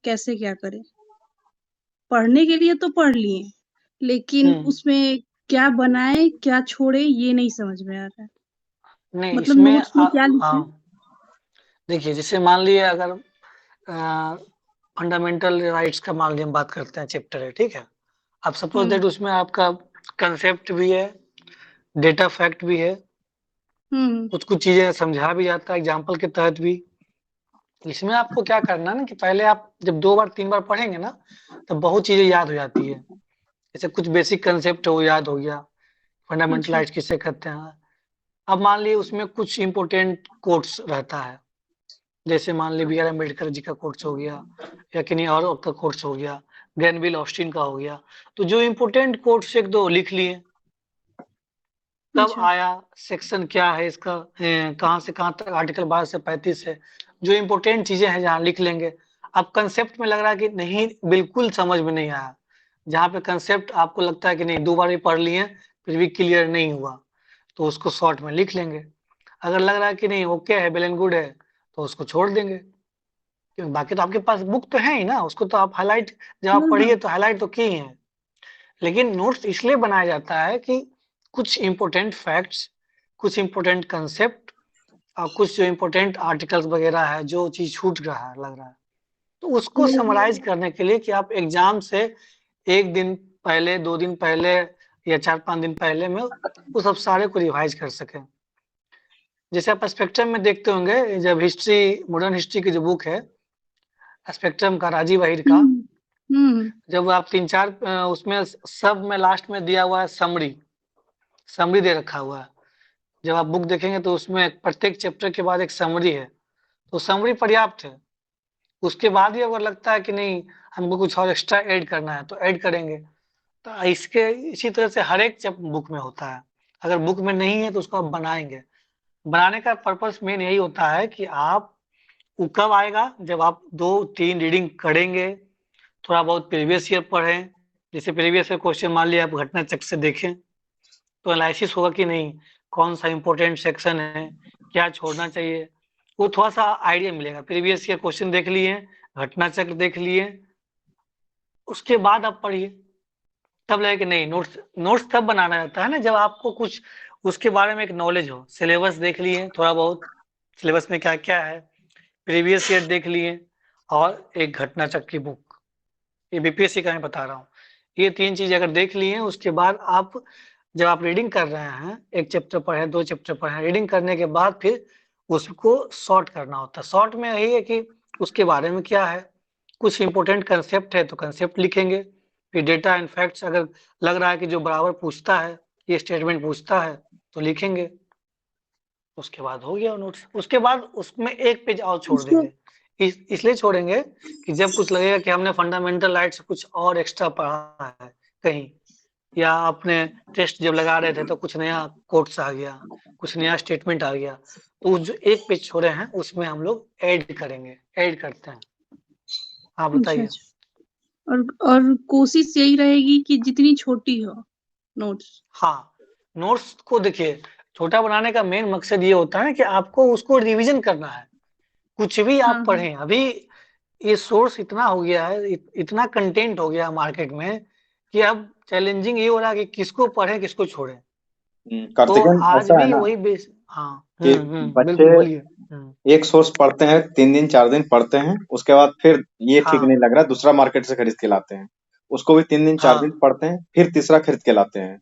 कैसे क्या करें? पढ़ने के लिए तो पढ़ लिए, लेकिन हम्म। उसमें क्या बनाएँ, क्या छोड़ें ये नहीं समझ में आ रहा है। नहीं मतलब इसमें नोट्स में क्या लिखें? हाँ, देखिए जैसे मान लिया अगर फंडामेंटल राइट्स का मान लिया हम बात करते हैं, चैप्टर है, ठीक है। अब सपोज हुँ, दैट उसमें आपका कंसेप्ट भी है, डेटा फैक्ट भी है, हुँ, कुछ कुछ चीजें समझा भी जाता है एग्जाम्पल के तहत भी। इसमें आपको क्या करना है ना कि पहले आप जब 2 बार 3 बार पढ़ेंगे ना, तो बहुत चीजें याद हो जाती है। जैसे कुछ बेसिक कंसेप्ट वो याद हो गया, फंडामेंटल अच्छा, राइट्स किसे कहते हैं। अब मान लीजिए उसमें कुछ इंपॉर्टेंट कोट्स रहता है, जैसे मान लीजिए बी आर अम्बेडकर जी का कोट्स हो गया, या किन्हीं और का कोट्स हो गया, ग्रेनविल ऑस्टिन का हो गया। तो जो इंपॉर्टेंट कोट्स एक दो लिख लिए, कब अच्छा। आया, सेक्शन क्या है इसका, कहाँ से कहाँ तक, आर्टिकल 12 से 35 है, जो इंपॉर्टेंट चीजें हैं जहाँ लिख लेंगे। अब कंसेप्ट में लग रहा है कि नहीं बिल्कुल समझ में नहीं आया, जहाँ पे कंसेप्ट आपको लगता है कि नहीं 2 बार ही पढ़ लिए फिर भी क्लियर नहीं हुआ, तो उसको शॉर्ट में लिख लेंगे। अगर लग रहा है कि नहीं ओके है, वेल एंड गुड है, तो उसको छोड़ देंगे। क्योंकि बाकी तो आपके पास बुक तो है ही ना, उसको तो आप हाईलाइट, जब आप हाँ, पढ़िए हाँ। तो हाईलाइट तो की है। लेकिन नोट्स इसलिए बनाया जाता है कि कुछ इंपॉर्टेंट फैक्ट्स, कुछ इंपॉर्टेंट कंसेप्ट, और कुछ जो इंपॉर्टेंट आर्टिकल्स वगैरह है, जो चीज छूट रहा है लग रहा है, तो उसको समराइज करने के लिए कि आप एग्जाम से 1 दिन पहले, 2 दिन पहले, या 4-5 दिन पहले में वो सब सारे को रिवाइज कर सकें। जैसे आप स्पेक्ट्रम में देखते होंगे, जब हिस्ट्री, मॉडर्न हिस्ट्री की जो बुक है स्पेक्ट्रम का, राजीव अहिर का, हुँ, हुँ, जब आप 3-4 उसमें सब में लास्ट में दिया हुआ है समरी, समरी दे रखा हुआ है। जब आप बुक देखेंगे तो उसमें प्रत्येक चैप्टर के बाद एक समरी है, तो समरी पर्याप्त है। उसके बाद ही अगर लगता है कि नहीं हमको कुछ और एक्स्ट्रा ऐड करना है तो ऐड करेंगे। तो इसके इसी तरह से हर एक बुक में होता है। अगर बुक में नहीं है तो उसको आप बनाएंगे। बनाने का पर्पस मेन यही होता है कि आप, वो कब आएगा जब आप 2-3 रीडिंग करेंगे, थोड़ा बहुत प्रीवियस ईयर पढ़ें। जैसे प्रीवियस ईयर क्वेश्चन मान लिया आप घटना चक्र से देखें, तो एनालिसिस होगा कि नहीं कौन सा इंपॉर्टेंट सेक्शन है, क्या छोड़ना चाहिए, वो थोड़ा सा आइडिया मिलेगा। प्रीवियस ईयर क्वेश्चन देख लिए, घटना चक्र देख लिए, उसके बाद आप पढ़िए, तब लगे कि नहीं नोट्स, नोट्स तब बनाना रहता है ना जब आपको कुछ उसके बारे में एक नॉलेज हो। सिलेबस देख लिए थोड़ा बहुत, सिलेबस में क्या क्या है, प्रीवियस ईयर देख लिए, और एक घटना चक्र की बुक, ये बीपीएससी का मैं बता रहा हूँ। ये 3 चीज अगर देख लिए, उसके बाद आप जब आप रीडिंग कर रहे हैं, 1 चैप्टर पढ़े, 2 चैप्टर पढ़े, रीडिंग करने के बाद फिर उसको शॉर्ट करना होता है। शॉर्ट में यही है कि उसके बारे में क्या है, कुछ इंपॉर्टेंट कंसेप्ट है तो कंसेप्ट लिखेंगे, फिर डेटा एंड फैक्ट्स अगर लग रहा है कि जो बराबर पूछता है, ये स्टेटमेंट पूछता है, तो लिखेंगे। उसके बाद हो गया नोट्स। उसके बाद उसमें 1 पेज और छोड़ उसके देंगे। इसलिए छोड़ेंगे कि जब कुछ लगेगा कि हमने फंडामेंटल राइट्स कुछ और एक्स्ट्रा पढ़ा है कहीं, या अपने टेस्ट जब लगा रहे थे तो कुछ नया कोट्स आ गया, कुछ नया स्टेटमेंट आ गया, तो उस जो 1 पेज छोड़े हैं उसमें हम लोग ऐड करेंगे, ऐड करते हैं। आप अच्छा, बताइए। अच्छा। और कोशिश यही रहेगी कि जितनी छोटी हो नोट्स। हाँ, नोट्स को देखिए, छोटा बनाने का मेन मकसद ये होता है कि आपको उसको रिवीजन करना है। कुछ भी हाँ, आप हाँ। पढ़ें, अभी ये सोर्स इतना हो गया है, इतना कंटेंट हो गया मार्केट में, कि अब चैलेंजिंग ये हो रहा है कि किसको पढ़ें किसको छोड़ें। तो कार्तिकेयन आज ऐसा है भी ना वही बेस। हाँ, कि बच्चे बिल्कुल बोलिए। एक सोर्स पढ़ते हैं, 3 दिन 4 दिन पढ़ते हैं, उसके बाद फिर ये ठीक नहीं हाँ, लग रहा, दूसरा मार्केट से खरीद के लाते हैं, उसको भी 3 दिन 4 दिन हाँ, पढ़ते हैं, फिर तीसरा खरीद के लाते हैं।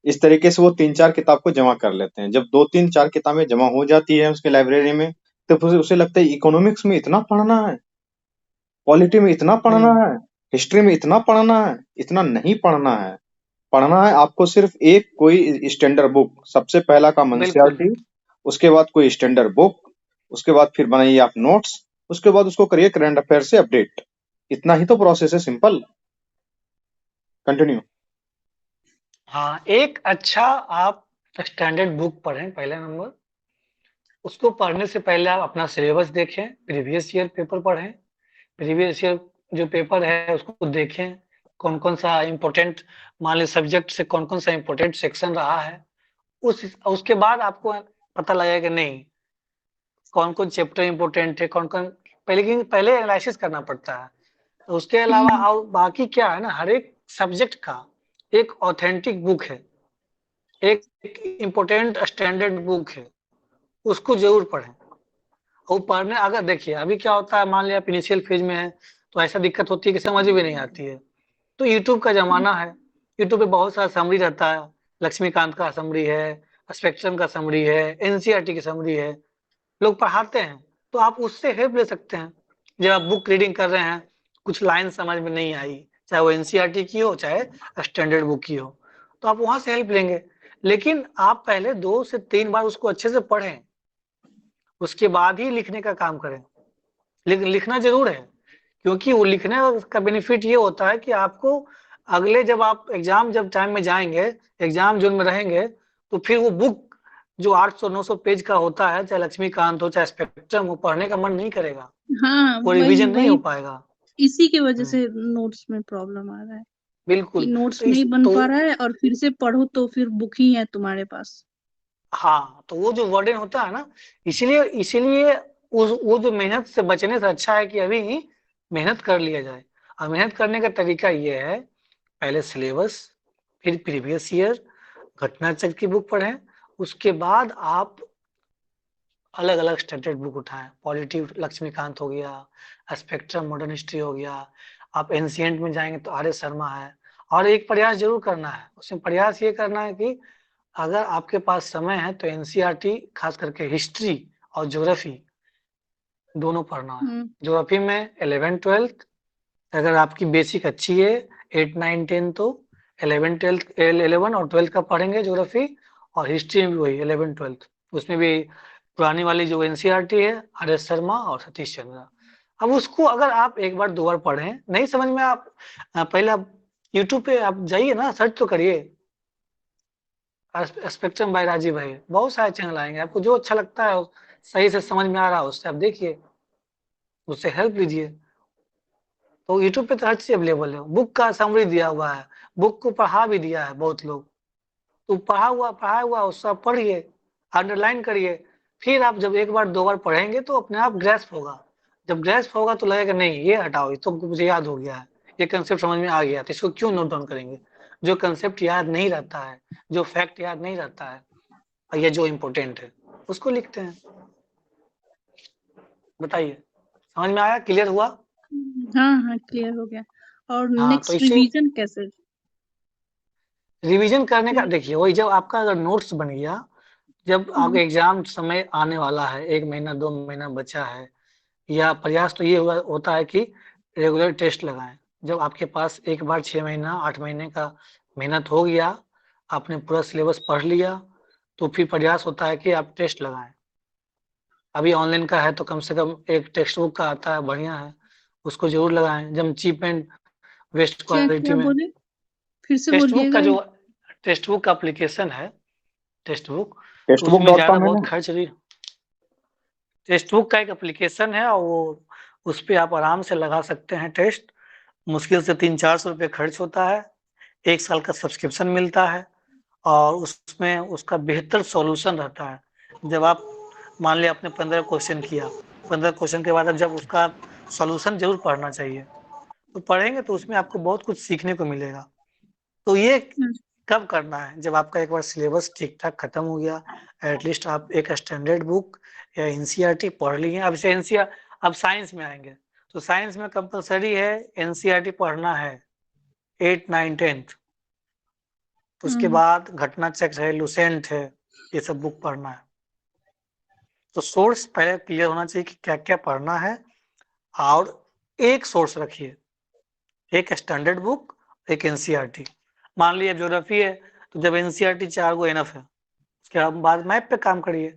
इस तरीके से वो 3-4 किताब को जमा कर लेते हैं। जब 2-3-4 किताबें जमा हो जाती है उसके लाइब्रेरी में, तो फिर उसे लगता है इकोनॉमिक्स में इतना पढ़ना है, पॉलिटी में इतना पढ़ना हम्म, है, हिस्ट्री में इतना पढ़ना है। इतना नहीं पढ़ना है। पढ़ना है आपको सिर्फ एक कोई स्टैंडर्ड बुक, सबसे पहला काम बिल्कुल। एनसीईआरटी, उसके बाद कोई स्टैंडर्ड बुक, उसके बाद फिर बनाइए आप नोट्स, उसके बाद उसको करिए करंट अफेयर से अपडेट। इतना ही तो प्रोसेस है, सिंपल। कंटिन्यू। हाँ, एक अच्छा आप स्टैंडर्ड बुक पढ़ें पहला नंबर। उसको पढ़ने से पहले आप अपना सिलेबस देखें, प्रीवियस ईयर पेपर पढ़ें, प्रीवियस ईयर जो पेपर है उसको देखें, कौन कौन सा इम्पोर्टेंट, मान लीजिए सब्जेक्ट से कौन कौन सा इम्पोर्टेंट सेक्शन रहा है। उसके बाद आपको पता लगेगा कि नहीं कौन कौन चैप्टर इम्पोर्टेंट है, कौन कौन, पहले एनालिसिस करना पड़ता है। तो उसके अलावा और बाकी क्या है ना, हर एक सब्जेक्ट का एक ऑथेंटिक बुक है, एक इम्पोर्टेंट स्टैंडर्ड बुक है, उसको जरूर पढ़ें। और पढ़ने अगर देखिए अभी क्या होता है, मान लिया आप इनिशियल फेज में है तो ऐसा दिक्कत होती है कि समझ भी नहीं आती है, तो यूट्यूब का जमाना है, यूट्यूब पे बहुत सारा समरी रहता है, लक्ष्मीकांत का समरी है, स्पेक्ट्रम का समरी है, एनसीईआरटी की समरी है, लोग पढ़ाते हैं, तो आप उससे हेल्प ले सकते हैं। जब आप बुक रीडिंग कर रहे हैं, कुछ लाइन समझ में नहीं आई, चाहे वो एनसीईआरटी की हो चाहे स्टैंडर्ड बुक की हो, तो आप वहां से हेल्प लेंगे। लेकिन आप पहले 2 से 3 बार उसको अच्छे से पढ़ें, उसके बाद ही लिखने का काम करें। लिखना जरूर है, क्योंकि वो लिखने का बेनिफिट ये होता है कि आपको अगले जब आप एग्जाम जब टाइम में जाएंगे, एग्जाम जोन में रहेंगे, तो फिर वो बुक जो 800-900 पेज का होता है, चाहे लक्ष्मीकांत हो चाहे स्पेक्ट्रम हो, पढ़ने का मन नहीं करेगा, हाँ, वो वही रिवीजन नहीं हो वही पाएगा। इसी की वजह से नोट्स में प्रॉब्लम आ रहा है कि बिल्कुल। नोट्स तो नहीं बन पा रहा है, और फिर से पढ़ो तो फिर बुक ही है तुम्हारे पास। हाँ, तो वो जो वर्डन होता है ना, इसीलिए इसीलिए वो जो मेहनत से बचने से अच्छा है कि अभी ही मेहनत कर लिया जाए। और मेहनत करने का तरीका ये है, पहले सिलेबस, फिर प्रीवियस ईयर, घटना चक्र की बुक पढ़ें, उसके बाद आप अलग अलग स्टैंडर्ड बुक उठाएं। पॉलिटी लक्ष्मीकांत हो गया, स्पेक्ट्रम मॉडर्न हिस्ट्री हो गया, आप एंशिएंट में जाएंगे तो आर एस शर्मा है। और एक प्रयास जरूर करना है, उसमें प्रयास ये करना है कि अगर आपके पास समय है तो एनसीईआरटी खास करके हिस्ट्री और ज्योग्राफी दोनों पढ़ना है। ज्योग्राफी में 11th-12th, अगर आपकी बेसिक अच्छी है 8, 9, 10, तो 11 और 12 का पढ़ेंगे ज्योग्राफी, और हिस्ट्री में भी वही 11, 12, उसमें भी पुरानी वाली जो एनसीईआरटी है, आर एस शर्मा और सतीश चंद्रा। अब उसको अगर आप एक बार 2 बार पढ़ें, नहीं समझ में, आप पहले आप यूट्यूब पे आप जाइए ना, सर्च तो करिए स्पेक्ट्रम बाय राजीव भाई, बहुत सारे चैनल आएंगे, आपको जो अच्छा लगता है सही से समझ में आ रहा है उससे आप देखिए, उससे हेल्प लीजिए। तो यूट्यूब पे तो हर चीज अवेलेबल है, बुक का समरी दिया हुआ है, बुक को पढ़ा भी दिया है बहुत लोग, तो पढ़ा हुआ उससे आप पढ़िए, अंडरलाइन करिए, फिर आप जब 1 बार 2 बार पढ़ेंगे तो अपने आप ग्रेस्प होगा। जब ग्रेस्प होगा तो लगेगा नहीं ये हटाओ, ये तो मुझे याद हो गया है, ये कंसेप्ट समझ में आ गया, तो इसको क्यों नोट डाउन करेंगे। जो कंसेप्ट याद नहीं रहता है, जो फैक्ट याद नहीं रहता है, और ये जो इम्पोर्टेंट है उसको लिखते हैं। बताइए, समझ में आया, क्लियर हुआ? हाँ हाँ, क्लियर हो गया। और हाँ, तो नेक्स्ट इससे रिवीजन कैसे? रिवीजन करने का देखिए, वही जब आपका अगर नोट्स बन गया, जब आपका एग्जाम समय आने वाला है, 1 महीना 2 महीना बचा है, या प्रयास तो ये होता है कि रेगुलर टेस्ट लगाएं। जब आपके पास एक बार 6 महीना 8 महीने का मेहनत हो गया, आपने पूरा सिलेबस पढ़ लिया, तो फिर प्रयास होता है कि आप टेस्ट लगाएं। अभी ऑनलाइन का है तो कम से कम एक टेक्स्ट बुक का आता है, बढ़िया है, उसको जरूर लगाएं। जब चीप एंड वेस्ट क्या क्वालिटी क्या में बोले, फिर से टेक्स्ट बुक का बोलिएगा। जो टेक्स्ट बुक का एप्लीकेशन है, टेक्स्ट बुक, तो उसमें ज्यादा textbook.com है बहुत ना? खर्च नहीं। टेक्स्ट बुक का एक एप्लीकेशन है, और वो उस पर आप आराम से लगा सकते हैं टेस्ट। मुश्किल से 300-400 रुपये खर्च होता है, 1 साल का सब्सक्रिप्शन मिलता है, और उसमें उसका बेहतर सॉल्यूशन रहता है। जब आप मान लिया आपने 15 क्वेश्चन किया, 15 क्वेश्चन के बाद जब उसका सॉल्यूशन जरूर पढ़ना चाहिए, तो पढ़ेंगे तो उसमें आपको बहुत कुछ सीखने को मिलेगा। तो ये कब करना है, जब आपका एक बार सिलेबस ठीक ठाक खत्म हो गया, एटलीस्ट आप एक स्टैंडर्ड बुक या एनसीईआरटी पढ़ लिए। अब से एनसीईआर अब साइंस में आएंगे, तो साइंस में कंपलसरी है एनसीईआरटी पढ़ना है 8, 9, 10th। उसके बाद घटना चक्र है, लुसेंट है, ये सब बुक पढ़ना है। तो सोर्स पहले क्लियर होना चाहिए कि क्या क्या पढ़ना है, और एक सोर्स रखिए, एक स्टैंडर्ड बुक, एक एनसीईआरटी। मान लिया ज्योग्राफी है, तो जब एनसीईआरटी 4 गो इनफ है, उसके बाद मैप पे काम करिए।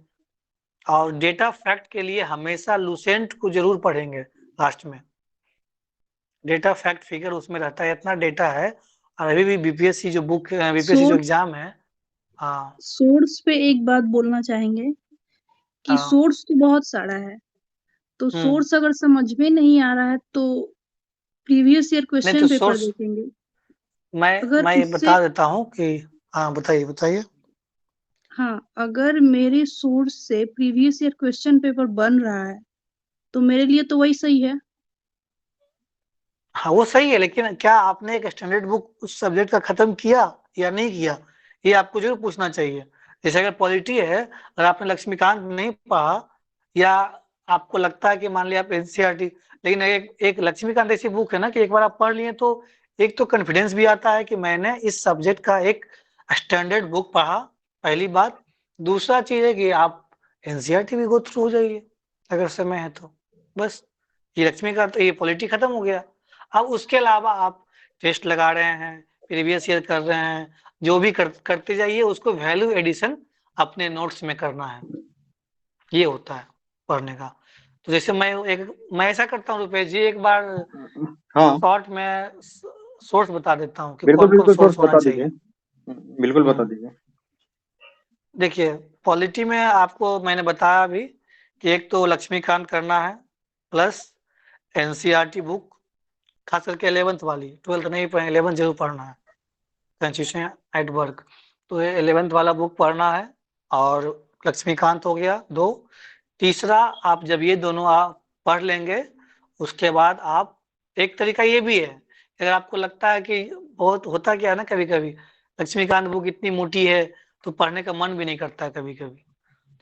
और डेटा फैक्ट के लिए हमेशा लुसेंट को जरूर पढ़ेंगे लास्ट में, डेटा फैक्ट फिगर उसमें रहता है, इतना डेटा है। और अभी भी बीपीएससी जो बुक, बीपीएससी जो एग्जाम है, हाँ सोर्स पे एक बात बोलना चाहेंगे कि हाँ, सोर्स तो बहुत सारा है, तो सोर्स अगर समझ में नहीं आ रहा है तो प्रीवियस ईयर नहीं तो क्वेश्चन पेपर सोर्स देखेंगे। मैं अगर मैं उससे बता देता हूँ कि, हाँ बताइए बताइए। हाँ, अगर मेरे सोर्स से प्रीवियस ईयर क्वेश्चन पेपर बन रहा है तो मेरे लिए तो वही सही है। हाँ वो सही है, लेकिन क्या आपने एक स्टैंडर्ड बुक उस सब्जेक्ट का खत्म किया या नहीं किया, ये आपको जरूर पूछना चाहिए। जैसे अगर पॉलिटी है, अगर आपने लक्ष्मीकांत नहीं पढ़ा, या आपको लगता है कि मान लिया आप एनसीईआरटी, लेकिन एक लक्ष्मीकांत ऐसी बुक है ना कि एक बार आप पढ़ लिए तो एक तो कॉन्फिडेंस भी आता है कि मैंने इस सब्जेक्ट का एक स्टैंडर्ड बुक पढ़ा, पहली बात। दूसरा चीज है कि आप एनसीईआरटी भी गो थ्रू हो जाइए अगर समय है तो। बस ये लक्ष्मीकांत, ये पॉलिटी खत्म हो गया। अब उसके अलावा आप टेस्ट लगा रहे हैं, प्रीवियस ईयर कर रहे हैं, जो भी करते जाइए, उसको वैल्यू एडिशन अपने नोट्स में करना है, ये होता है पढ़ने का। तो जैसे मैं ऐसा करता हूँ रुपेश जी, एक बार हाँ शॉर्ट में सोर्स बता देता हूँ कि बिल्कुल कौन कौन बिल्कुल, सोर्स सोर्स होना बता चाहिए। दीजिए, बिल्कुल बता दीजिए। देखिए पॉलिटी में आपको मैंने बताया अभी कि एक तो लक्ष्मीकांत करना है, प्लस एनसीईआरटी बुक, खास करके 11th वाली, 12th नहीं पढ़े, 11th जरूर पढ़ना है, कंस्टिट्यूशन एट वर्क। तो ये 11th वाला बुक पढ़ना है, और लक्ष्मीकांत हो गया 2। तीसरा, आप जब ये दोनों आप पढ़ लेंगे, उसके बाद आप, एक तरीका ये भी है, अगर आपको लगता है कि बहुत होता क्या है ना, कभी कभी लक्ष्मीकांत बुक इतनी मोटी है तो पढ़ने का मन भी नहीं करता कभी कभी,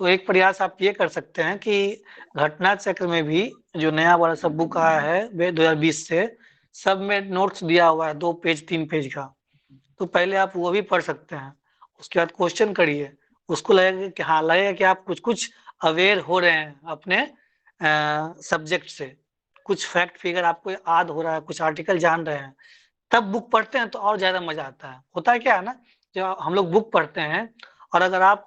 तो एक प्रयास आप ये कर सकते हैं कि घटना चक्र में भी जो नया वाला सब बुक आया है 2020 से, सब में नोट्स दिया हुआ है 2 पेज 3 पेज का, तो पहले आप वो भी पढ़ सकते हैं। उसके बाद क्वेश्चन करिए, उसको लगेगा कि हाँ, लगेगा कि आप कुछ कुछ अवेयर हो रहे हैं अपने सब्जेक्ट से, कुछ फैक्ट फिगर आपको याद हो रहा है, कुछ आर्टिकल जान रहे हैं, तब बुक पढ़ते हैं तो और ज्यादा मजा आता है। होता है क्या है ना, जब हम लोग बुक पढ़ते हैं और अगर आप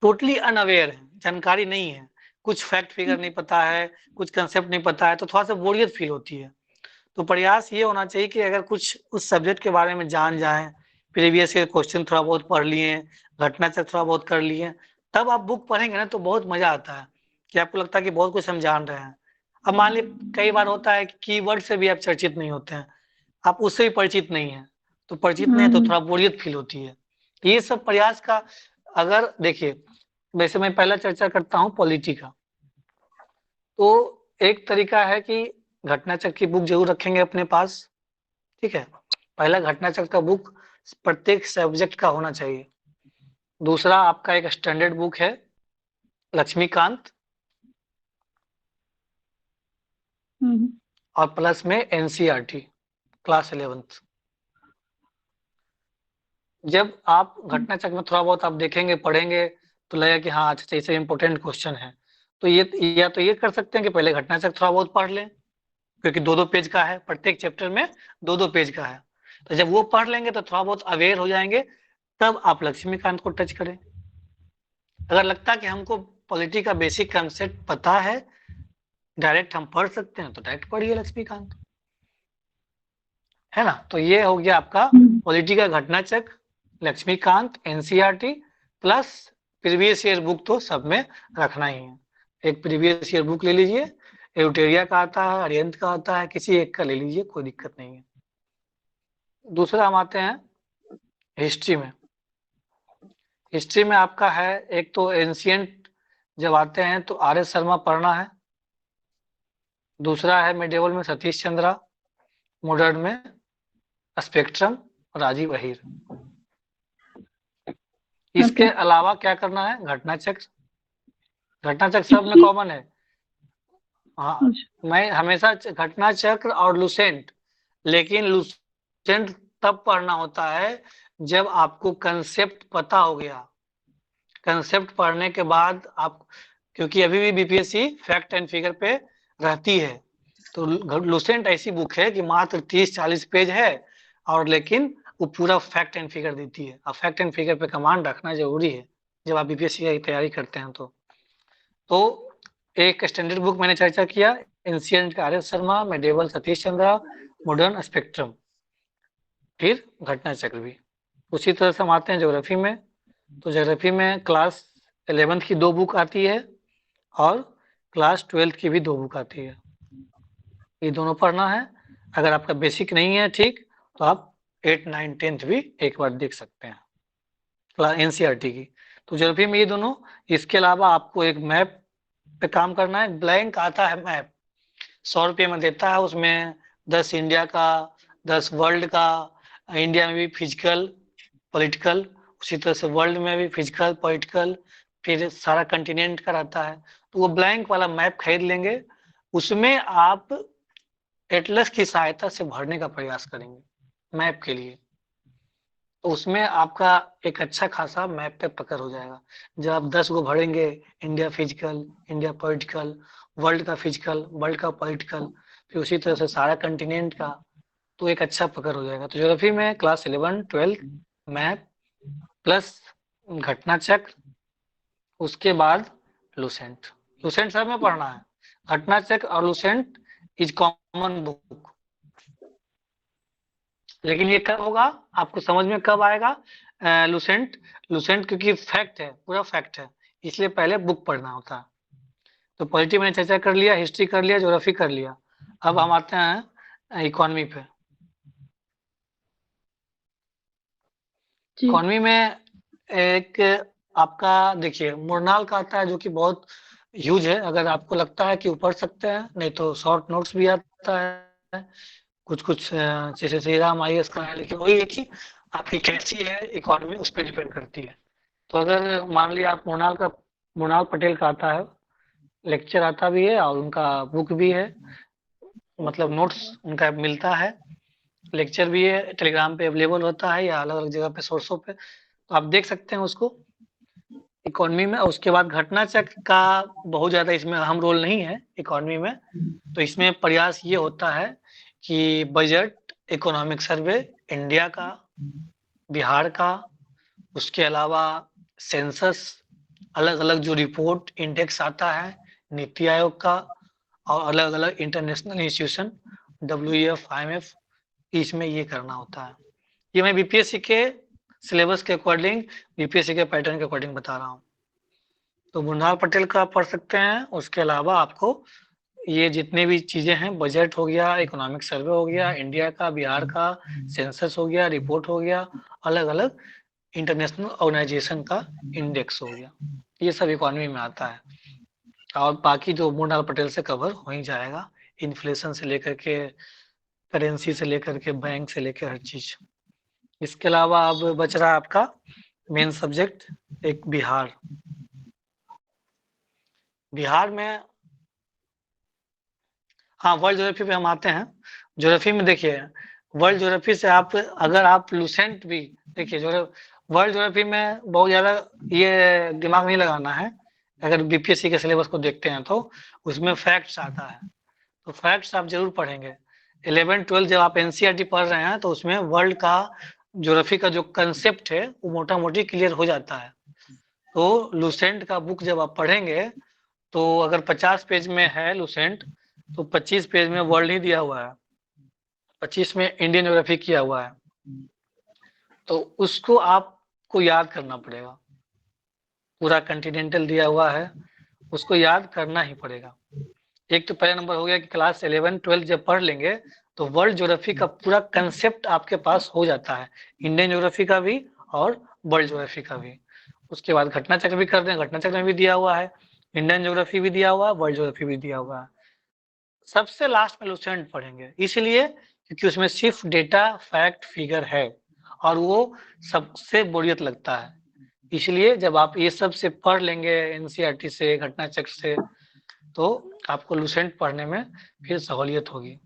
टोटली अनअवेयर है, जानकारी नहीं है, कुछ फैक्ट फिगर नहीं पता है, कुछ कंसेप्ट नहीं पता है, तो थोड़ा सा बोरियत फील होती है। तो प्रयास ये होना चाहिए कि अगर कुछ उस सब्जेक्ट के बारे में जान जाए, प्रीवियस ईयर क्वेश्चन थोड़ा बहुत पढ़ लिए, घटना चक्र थोड़ा बहुत कर लिए, तब आप बुक पढ़ेंगे ना तो बहुत मजा आता है, कि आपको लगता है कि बहुत कुछ हम जान रहे हैं। अब मान ली कई बार होता है कि कीवर्ड से भी आप चर्चित नहीं होते हैं, आप उससे भी परिचित नहीं है, तो परिचित नहीं है तो थोड़ा बोरियत फील होती है। ये सब प्रयास का, अगर देखिए, वैसे मैं पहला चर्चा करता हूँ पॉलिटी का, तो एक तरीका है कि घटना चक्र की बुक जरूर रखेंगे अपने पास, ठीक है। पहला घटना चक्र का बुक प्रत्येक सब्जेक्ट का होना चाहिए। दूसरा, आपका एक स्टैंडर्ड बुक है लक्ष्मीकांत, और प्लस में एनसीईआरटी क्लास 11th। जब आप घटना चक्र में थोड़ा बहुत आप देखेंगे, पढ़ेंगे, तो लगेगा कि हाँ अच्छा इसे इंपॉर्टेंट क्वेश्चन है, तो ये, या तो ये कर सकते हैं कि पहले घटना चक्र थोड़ा बहुत पढ़ लें, क्योंकि 2-2 पेज का है, प्रत्येक चैप्टर में 2-2 पेज का है, तो जब वो पढ़ लेंगे तो थोड़ा बहुत अवेयर हो जाएंगे, तब आप लक्ष्मीकांत को टच करें। अगर लगता है कि हमको पॉलिटी का बेसिक कंसेप्ट पता है, डायरेक्ट हम पढ़ सकते हैं, तो डायरेक्ट पढ़िए लक्ष्मीकांत, है ना। तो ये हो गया आपका पॉलिटी का घटना चक्र, Laxmikant, NCERT, plus previous year book तो सब में रखना ही है। एक प्रीवियस ईयर बुक ले लीजिए, एल्यूटेरिया का आता है, अरिहंत का आता है, किसी एक का ले लीजिए, कोई दिक्कत नहीं है। दूसरा हम आते हैं हिस्ट्री में। हिस्ट्री में आपका है एक तो एंशिएंट, जब आते हैं तो आर.एस. शर्मा पढ़ना है। दूसरा है मिडेवल में सतीश चंद्रा, मॉडर्न में स्पेक्ट्रम, राजीव अहीर। इसके अलावा क्या करना है, घटना चक्र। घटना चक्र सब में कॉमन है। हाँ, मैं हमेशा घटना चक्र और लुसेंट, लेकिन लुसेंट तब पढ़ना होता है जब आपको कंसेप्ट पता हो गया। कंसेप्ट पढ़ने के बाद आप, क्योंकि अभी भी बीपीएससी फैक्ट एंड फिगर पे रहती है, तो लुसेंट ऐसी बुक है कि मात्र 30-40 पेज है, और लेकिन वो पूरा फैक्ट एंड फिगर देती है। अब फैक्ट एंड फिगर पे कमांड रखना जरूरी है जब आप बीपीएससी की तैयारी करते हैं। तो एक स्टैंडर्ड बुक मैंने चर्चा किया, एंशिएंट का RS. Sharma, medieval Satish Chandra, modern spectrum, फिर घटना चक्र भी। उसी तरह से हम आते हैं ज्योग्राफी में। तो ज्योग्राफी में क्लास 11th की 2 बुक आती है, और क्लास 12th की भी 2 बुक आती है। ये दोनों पढ़ना है। अगर आपका बेसिक नहीं है ठीक, तो आप 8, 9, 10th भी एक बार देख सकते हैं, क्लास एनसीईआरटी की। तो ज्योग्राफी में ये दोनों। इसके अलावा आपको एक मैप पे काम करना है। ब्लैंक आता है मैप, 100 रुपये में देता है, उसमें 10 इंडिया का, 10 वर्ल्ड का। इंडिया में भी फिजिकल, पॉलिटिकल, उसी तरह से वर्ल्ड में भी फिजिकल, पॉलिटिकल, फिर सारा कंटिनेंट का रहता है। तो वो ब्लैंक वाला मैप खरीद लेंगे, उसमें आप एटलस की सहायता से भरने का प्रयास करेंगे मैप के लिए। तो उसमें आपका एक अच्छा खासा मैप पे पकड़ हो जाएगा। जब आप 10 गो भरेंगे, India physical, India political, world का फिजिकल, वर्ल्ड का पॉलिटिकल, फिर उसी तरह से सारा कंटिनेंट का, तो एक अच्छा पकड़ हो जाएगा। तो ज्योग्राफी में क्लास 11, 12 मैप प्लस घटना चक्र, उसके बाद लूसेंट। लूसेंट सब में पढ़ना है। घटना चक्र और लूसेंट इज कॉमन बुक। लेकिन ये कब होगा, आपको समझ में कब आएगा लूसेंट? लूसेंट क्योंकि फैक्ट है, पूरा फैक्ट है, इसलिए पहले बुक पढ़ना होता है। तो पॉलिटी मैंने चर्चा कर लिया, हिस्ट्री कर लिया, ज्योग्राफी कर लिया। अब हम आते हैं इकोनॉमी पे। इकोनॉमी में एक आपका देखिए मुरनाल का आता है, जो कि बहुत ह्यूज है। अगर आपको लगता है कि पढ़ सकते हैं, नहीं तो शॉर्ट नोट्स भी आता है, कुछ कुछ जैसे श्री राम IAS का है, लेकिन वही है कि आपकी कैसी है इकोनॉमी, उस पर डिपेंड करती है। तो अगर मान लिया आप मुरनाल पटेल का आता है, लेक्चर आता भी है और उनका बुक भी है, मतलब नोट्स उनका मिलता है, लेक्चर भी है, टेलीग्राम पे अवेलेबल होता है या अलग अलग जगह पे सोर्सों पे, तो आप देख सकते हैं उसको इकोनॉमी में। और उसके बाद घटना चक्र का बहुत ज्यादा इसमें अहम रोल नहीं है इकोनॉमी में। तो इसमें प्रयास ये होता है कि बजट, इकोनॉमिक सर्वे इंडिया का, बिहार का, उसके अलावा सेंसस, अलग अलग जो रिपोर्ट इंडेक्स आता है नीति आयोग का, और अलग अलग इंटरनेशनल इंस्टीट्यूशन WEF, IMF, इसमें ये करना होता है। ये मैं बीपीएससी के सिलेबस के अकॉर्डिंग, बीपीएससी के पैटर्न के अकॉर्डिंग बता रहा हूँ। तो मुरनाल पटेल का पढ़ सकते हैं। उसके अलावा आपको ये जितने भी चीजें हैं, बजट हो गया, इकोनॉमिक सर्वे हो गया इंडिया का, बिहार का, सेंसस हो गया, रिपोर्ट हो गया, अलग अलग इंटरनेशनल ऑर्गेनाइजेशन का इंडेक्स हो गया, ये सब इकोनॉमी में आता है। और बाकी जो मुरनाल पटेल से कवर हो ही जाएगा, इन्फ्लेशन से लेकर के, करेंसी से लेकर के, बैंक से लेकर हर चीज। इसके अलावा अब बच रहा है आपका मेन सब्जेक्ट एक बिहार। बिहार में हाँ, वर्ल्ड ज्योग्राफी पे हम आते हैं। ज्योग्राफी में देखिए, वर्ल्ड ज्योग्राफी से आप अगर आप लूसेंट भी देखिए, वर्ल्ड ज्योग्राफी में बहुत ज्यादा ये दिमाग नहीं लगाना है। अगर बीपीएससी के सिलेबस को देखते हैं तो उसमें फैक्ट्स आता है, तो फैक्ट्स आप जरूर पढ़ेंगे। 11, 12 जब आप एनसीईआरटी पढ़ रहे हैं तो उसमें वर्ल्ड का ज्योग्राफी का जो कंसेप्ट है वो मोटा मोटी क्लियर हो जाता है। तो लूसेंट का बुक जब आप पढ़ेंगे, तो अगर 50 पेज में है लूसेंट, तो 25 पेज में वर्ल्ड ही दिया हुआ है, 25 में इंडियन ज्योग्राफी किया हुआ है। तो उसको आपको याद करना पड़ेगा, पूरा कंटिनेंटल दिया हुआ है, उसको याद करना ही पड़ेगा। एक तो पहला नंबर हो गया कि क्लास 11, 12 जब पढ़ लेंगे तो वर्ल्ड ज्योग्राफी का पूरा कंसेप्ट आपके पास हो जाता है, इंडियन ज्योग्राफी का भी और वर्ल्ड ज्योग्राफी का भी। उसके बाद घटना चक्र भी कर दें, घटना चक्र में भी दिया हुआ है, इंडियन ज्योग्राफी भी दिया हुआ है, वर्ल्ड ज्योग्राफी भी दिया हुआ है। सबसे लास्ट में लूसेंट पढ़ेंगे, इसलिए क्योंकि उसमें सिर्फ डेटा, फैक्ट, फिगर है और वो सबसे बोरियत लगता है। इसलिए जब आप ये सब से पढ़ लेंगे एनसीईआरटी से, घटना चक्र से, तो आपको लूसेंट पढ़ने में फिर सहूलियत होगी।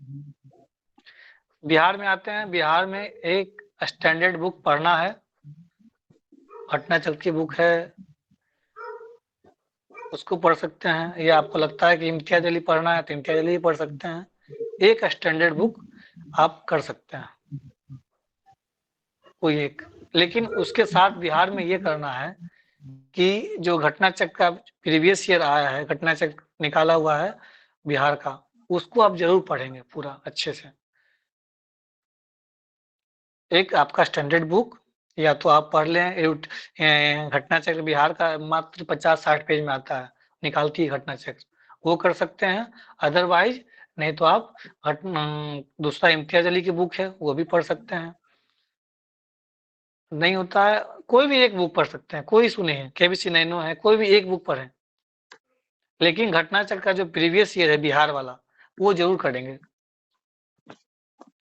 बिहार में आते हैं। बिहार में एक स्टैंडर्ड बुक पढ़ना है, घटना चक्र की बुक है, उसको पढ़ सकते हैं। या आपको लगता है कि इम्तियाज अली पढ़ना है तो इम्तियाज अली पढ़ सकते हैं। एक स्टैंडर्ड बुक आप कर सकते हैं, कोई एक। लेकिन उसके साथ बिहार में ये करना है कि जो घटना चक्र का प्रीवियस ईयर आया है, घटना चक्र निकाला हुआ है बिहार का, उसको आप जरूर पढ़ेंगे पूरा अच्छे से। एक आपका स्टैंडर्ड बुक या तो आप पढ़ लें, घटना चक्र बिहार का मात्र 50-60 पेज में आता है, निकालती है घटना चक्र, वो कर सकते हैं। अदरवाइज नहीं तो आप दूसरा इम्तियाज अली की बुक है वो भी पढ़ सकते हैं। नहीं होता है, कोई भी एक बुक पढ़ सकते हैं, कोई इशू नहीं है, केबीसी नैनो है, कोई भी एक बुक पढ़ें। लेकिन घटना चक्र का जो प्रीवियस ईयर है बिहार वाला, वो जरूर करेंगे।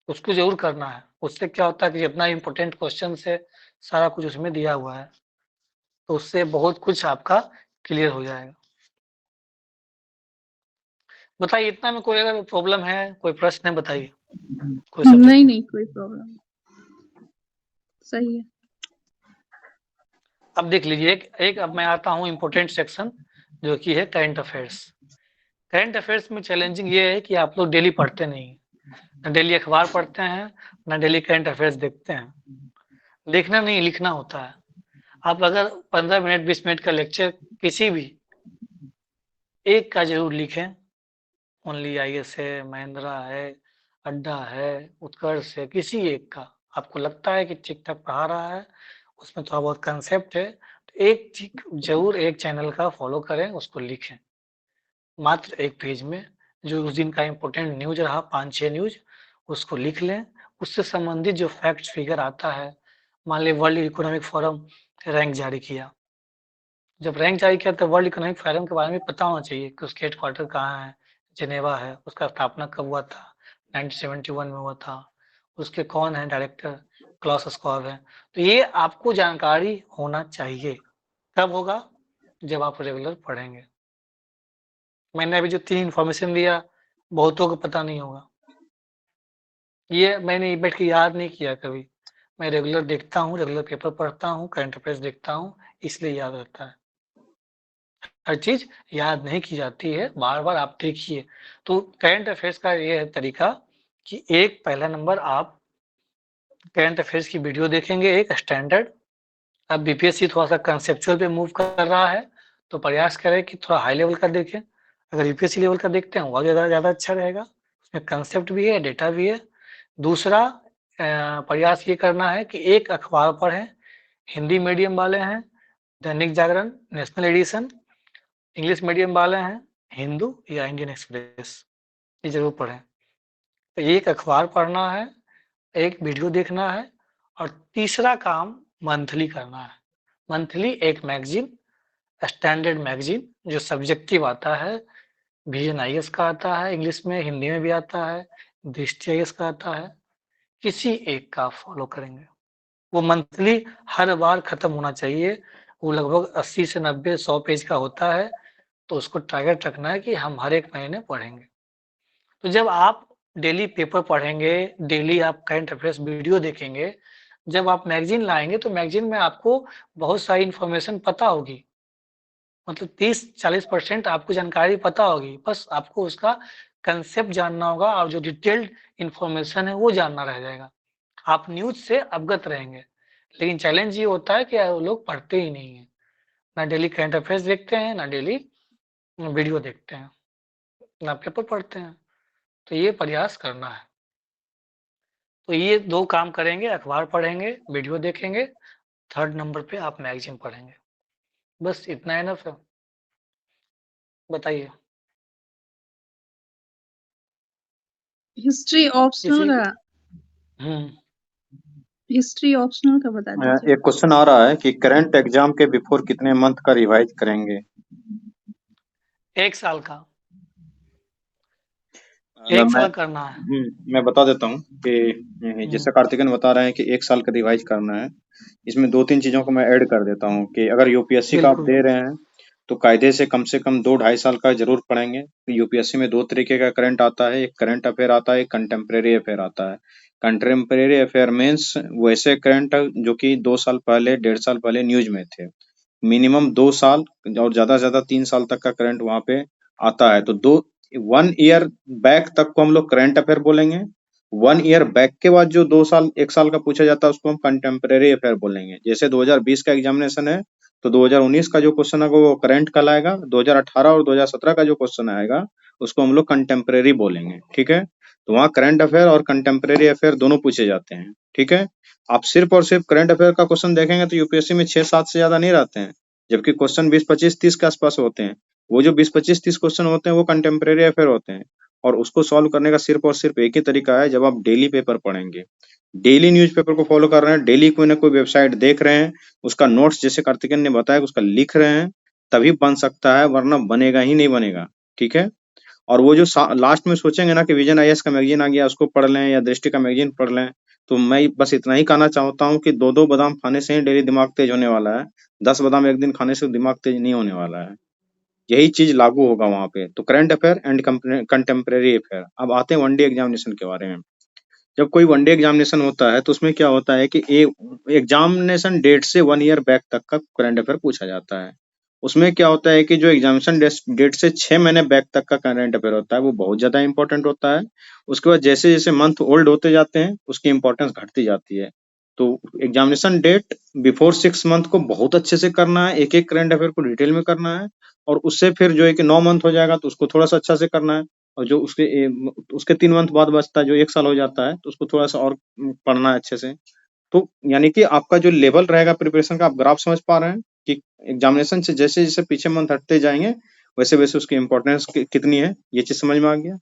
उसको जरूर करना है। उससे क्या होता है कि जितना इम्पोर्टेंट क्वेश्चन है सारा कुछ उसमें दिया हुआ है, तो उससे बहुत कुछ आपका क्लियर हो जाएगा। बताइए, इतना में कोई अगर प्रॉब्लम है, कोई प्रश्न है, बताइए कोई सब्जेक्ट में। नहीं कोई प्रॉब्लम, सही है। अब देख लीजिए, एक अब मैं आता हूँ इम्पोर्टेंट सेक्शन, जो कि है करंट अफेयर्स। करंट अफेयर्स में चैलेंजिंग ये है कि आप लोग डेली पढ़ते नहीं हैं, न डेली अखबार पढ़ते हैं, न डेली करंट अफेयर्स देखते हैं। देखना नहीं, लिखना होता है। आप अगर 15 मिनट 20 मिनट का लेक्चर किसी भी एक का जरूर लिखें। ओनली आईएएस है, महिंद्रा है, अड्डा है, उत्कर्ष है, किसी एक का आपको लगता है कि ठीक ठाक पढ़ा रहा है, उसमें थोड़ा बहुत कंसेप्ट है, तो एक जरूर एक चैनल का फॉलो करें, उसको लिखें मात्र एक पेज में। जो उस दिन का इम्पोर्टेंट न्यूज रहा 5-6 न्यूज, उसको लिख लें। उससे संबंधित जो फैक्ट फिगर आता है, मान लीजिए वर्ल्ड इकोनॉमिक फोरम रैंक जारी किया, जब रैंक जारी किया तो वर्ल्ड इकोनॉमिक फोरम के बारे में पता होना चाहिए कि उसके हेडक्वार्टर कहाँ है, जिनेवा है, उसका स्थापना कब हुआ था, 1971 में हुआ था, उसके कौन है डायरेक्टर, क्लॉस स्क्वाब है। तो ये आपको जानकारी होना चाहिए। कब होगा? जब आप रेगुलर पढ़ेंगे। मैंने अभी जो 3 इन्फॉर्मेशन दिया, बहुतों को पता नहीं होगा। ये मैंने बैठ के याद नहीं किया कभी। मैं रेगुलर देखता हूँ, रेगुलर पेपर पढ़ता हूँ, करंट अफेयर्स देखता हूँ, इसलिए याद रहता है। हर चीज याद नहीं की जाती है, बार बार आप देखिए। तो करंट अफेयर्स का ये है तरीका कि एक पहला नंबर आप करंट अफेयर्स की वीडियो देखेंगे, एक स्टैंडर्ड। अब बीपीएससी थोड़ा सा कंसेप्चुअल पे मूव कर रहा है, तो प्रयास करें कि थोड़ा हाई लेवल का देखें। अगर यूपीएससी लेवल का देखते हैं वो ज़्यादा अच्छा रहेगा, उसमें कंसेप्ट भी है, डेटा भी है। दूसरा प्रयास ये करना है कि एक अखबार पढ़ें, हिंदी मीडियम वाले हैं Dainik Jagran, national addition, English medium वाले हैं हिंदू या इंडियन एक्सप्रेस, ये जरूर पढ़ें। तो एक अखबार पढ़ना है, एक वीडियो देखना है, और तीसरा काम मंथली करना है। मंथली एक मैगजीन, स्टैंडर्ड मैगजीन जो सब्जेक्टिव आता है, विजन आईएएस का आता है इंग्लिश में, हिंदी में भी आता है, दृष्टि आईएएस का आता है, किसी एक का फॉलो करेंगे। वो मंथली हर बार खत्म होना चाहिए। वो लगभग 80 से 90 100 पेज का होता है, तो उसको टारगेट रखना है कि हम हर एक महीने पढ़ेंगे। तो जब आप डेली पेपर पढ़ेंगे, डेली आप करंट अफेयर्स वीडियो देखेंगे, जब आप मैगजीन लाएंगे तो मैगजीन में आपको बहुत सारी इंफॉर्मेशन पता होगी, मतलब 30-40% आपको जानकारी पता होगी, बस आपको उसका कंसेप्ट जानना होगा और जो डिटेल्ड इंफॉर्मेशन है वो जानना रह जाएगा। आप न्यूज से अवगत रहेंगे। लेकिन चैलेंज ये होता है कि लोग पढ़ते ही नहीं है, ना डेली करंट अफेयर्स देखते हैं, ना डेली वीडियो देखते हैं, ना पेपर पढ़ते हैं। तो ये प्रयास करना है। तो ये 2 काम करेंगे, अखबार पढ़ेंगे, वीडियो देखेंगे, थर्ड नंबर पे आप मैगजीन पढ़ेंगे। बस इतना इनफ है। बताइए। हिस्ट्री ऑप्शनल किसी का, हम्म हिस्ट्री ऑप्शनल का बता दीजिए। एक क्वेश्चन आ रहा है कि करंट एग्जाम के बिफोर कितने मंथ का रिवाइज करेंगे? 1 साल का, 1 मैं साल करना है। मैं बता देता हूँ कि जैसे कार्तिकेयन बता रहे हैं कि 1 साल का रिवाइज करना है। इसमें 2-3 चीजों को मैं ऐड कर देता हूँ कि अगर यूपीएससी का आप बिल्कुल। दे रहे हैं तो कायदे से कम 2-2.5 साल का जरूर पढ़ेंगे। यूपीएससी में 2 तरीके का करंट आता है, एक करंट अफेयर आता है, एक कंटेम्प्रेरी अफेयर आता है। कंटेम्प्रेरी अफेयर मीन्स वैसे करंट जो कि 2 साल पहले, 1.5 साल पहले न्यूज में थे। मिनिमम 2 साल और ज्यादा से ज्यादा 3 साल तक का करंट वहां पे आता है। तो 1 ईयर बैक तक को हम लोग करंट अफेयर बोलेंगे। 1 ईयर बैक के बाद जो 2 साल 1 साल का पूछा जाता है उसको हम कंटेम्प्रेरी अफेयर बोलेंगे। जैसे 2020 का एग्जामिनेशन है तो 2019 का जो क्वेश्चन होगा वो करंट कहलाएगा। 2018 और 2017 का जो क्वेश्चन आएगा उसको हम लोग कंटेम्प्रेरी बोलेंगे। ठीक है, तो वहाँ करंट अफेयर और कंटेम्प्रेरी अफेयर दोनों पूछे जाते हैं। ठीक है, आप सिर्फ और सिर्फ करंट अफेयर का क्वेश्चन देखेंगे तो यूपीएससी में 6-7 से ज्यादा नहीं रहते हैं, जबकि क्वेश्चन 20-25-30 के आसपास होते हैं। वो जो 20-25-30 क्वेश्चन होते हैं वो कंटेम्प्रेरी अफेयर होते हैं, और उसको सॉल्व करने का सिर्फ और सिर्फ एक ही तरीका है, जब आप डेली पेपर पढ़ेंगे, डेली न्यूज़पेपर को फॉलो कर रहे हैं, डेली कोई ना कोई वेबसाइट देख रहे हैं, उसका नोट्स जैसे कार्तिकेयन ने बताया उसका लिख रहे हैं, तभी बन सकता है, वरना बनेगा ही नहीं बनेगा। ठीक है, और वो जो लास्ट में सोचेंगे ना कि विजन आईएएस का मैगजीन आ गया, उसको पढ़ लें या दृष्टि का मैगजीन पढ़ लें, तो मैं बस इतना ही कहना चाहता हूँ कि 2-2 बादाम खाने से ही डेली दिमाग तेज होने वाला है, 10 बादाम एक दिन खाने से दिमाग तेज नहीं होने वाला है। यही चीज लागू होगा वहां पे। तो current affair and contemporary affair. अब आते हैं वनडे एग्जामिनेशन के बारे में। जब कोई वनडे एग्जामिनेशन होता है तो उसमें क्या होता है कि एग्जामिनेशन डेट से 1 ईयर बैक तक का करंट अफेयर पूछा जाता है। उसमें क्या होता है कि जो एग्जामिनेशन डेट से 6 महीने बैक तक का करंट अफेयर होता है वो बहुत ज्यादा इंपॉर्टेंट होता है। उसके बाद जैसे जैसे मंथ ओल्ड होते जाते हैं उसकी इंपॉर्टेंस घटती जाती है। तो एग्जामिनेशन डेट बिफोर 6 मंथ को बहुत अच्छे से करना है, एक एक करंट अफेयर को डिटेल में करना है। और उससे फिर जो है कि 9 मंथ हो जाएगा तो उसको थोड़ा सा अच्छा से करना है। और जो उसके 3 मंथ बाद बचता है, जो 1 साल हो जाता है, तो उसको थोड़ा सा और पढ़ना है अच्छे से। तो यानी कि आपका जो लेवल रहेगा प्रिपरेशन का, आप ग्राफ समझ पा रहे हैं कि एग्जामिनेशन से जैसे जैसे पीछे मंथ हटते जाएंगे वैसे वैसे उसकी इंपॉर्टेंस कितनी है, ये चीज समझ में आ गया।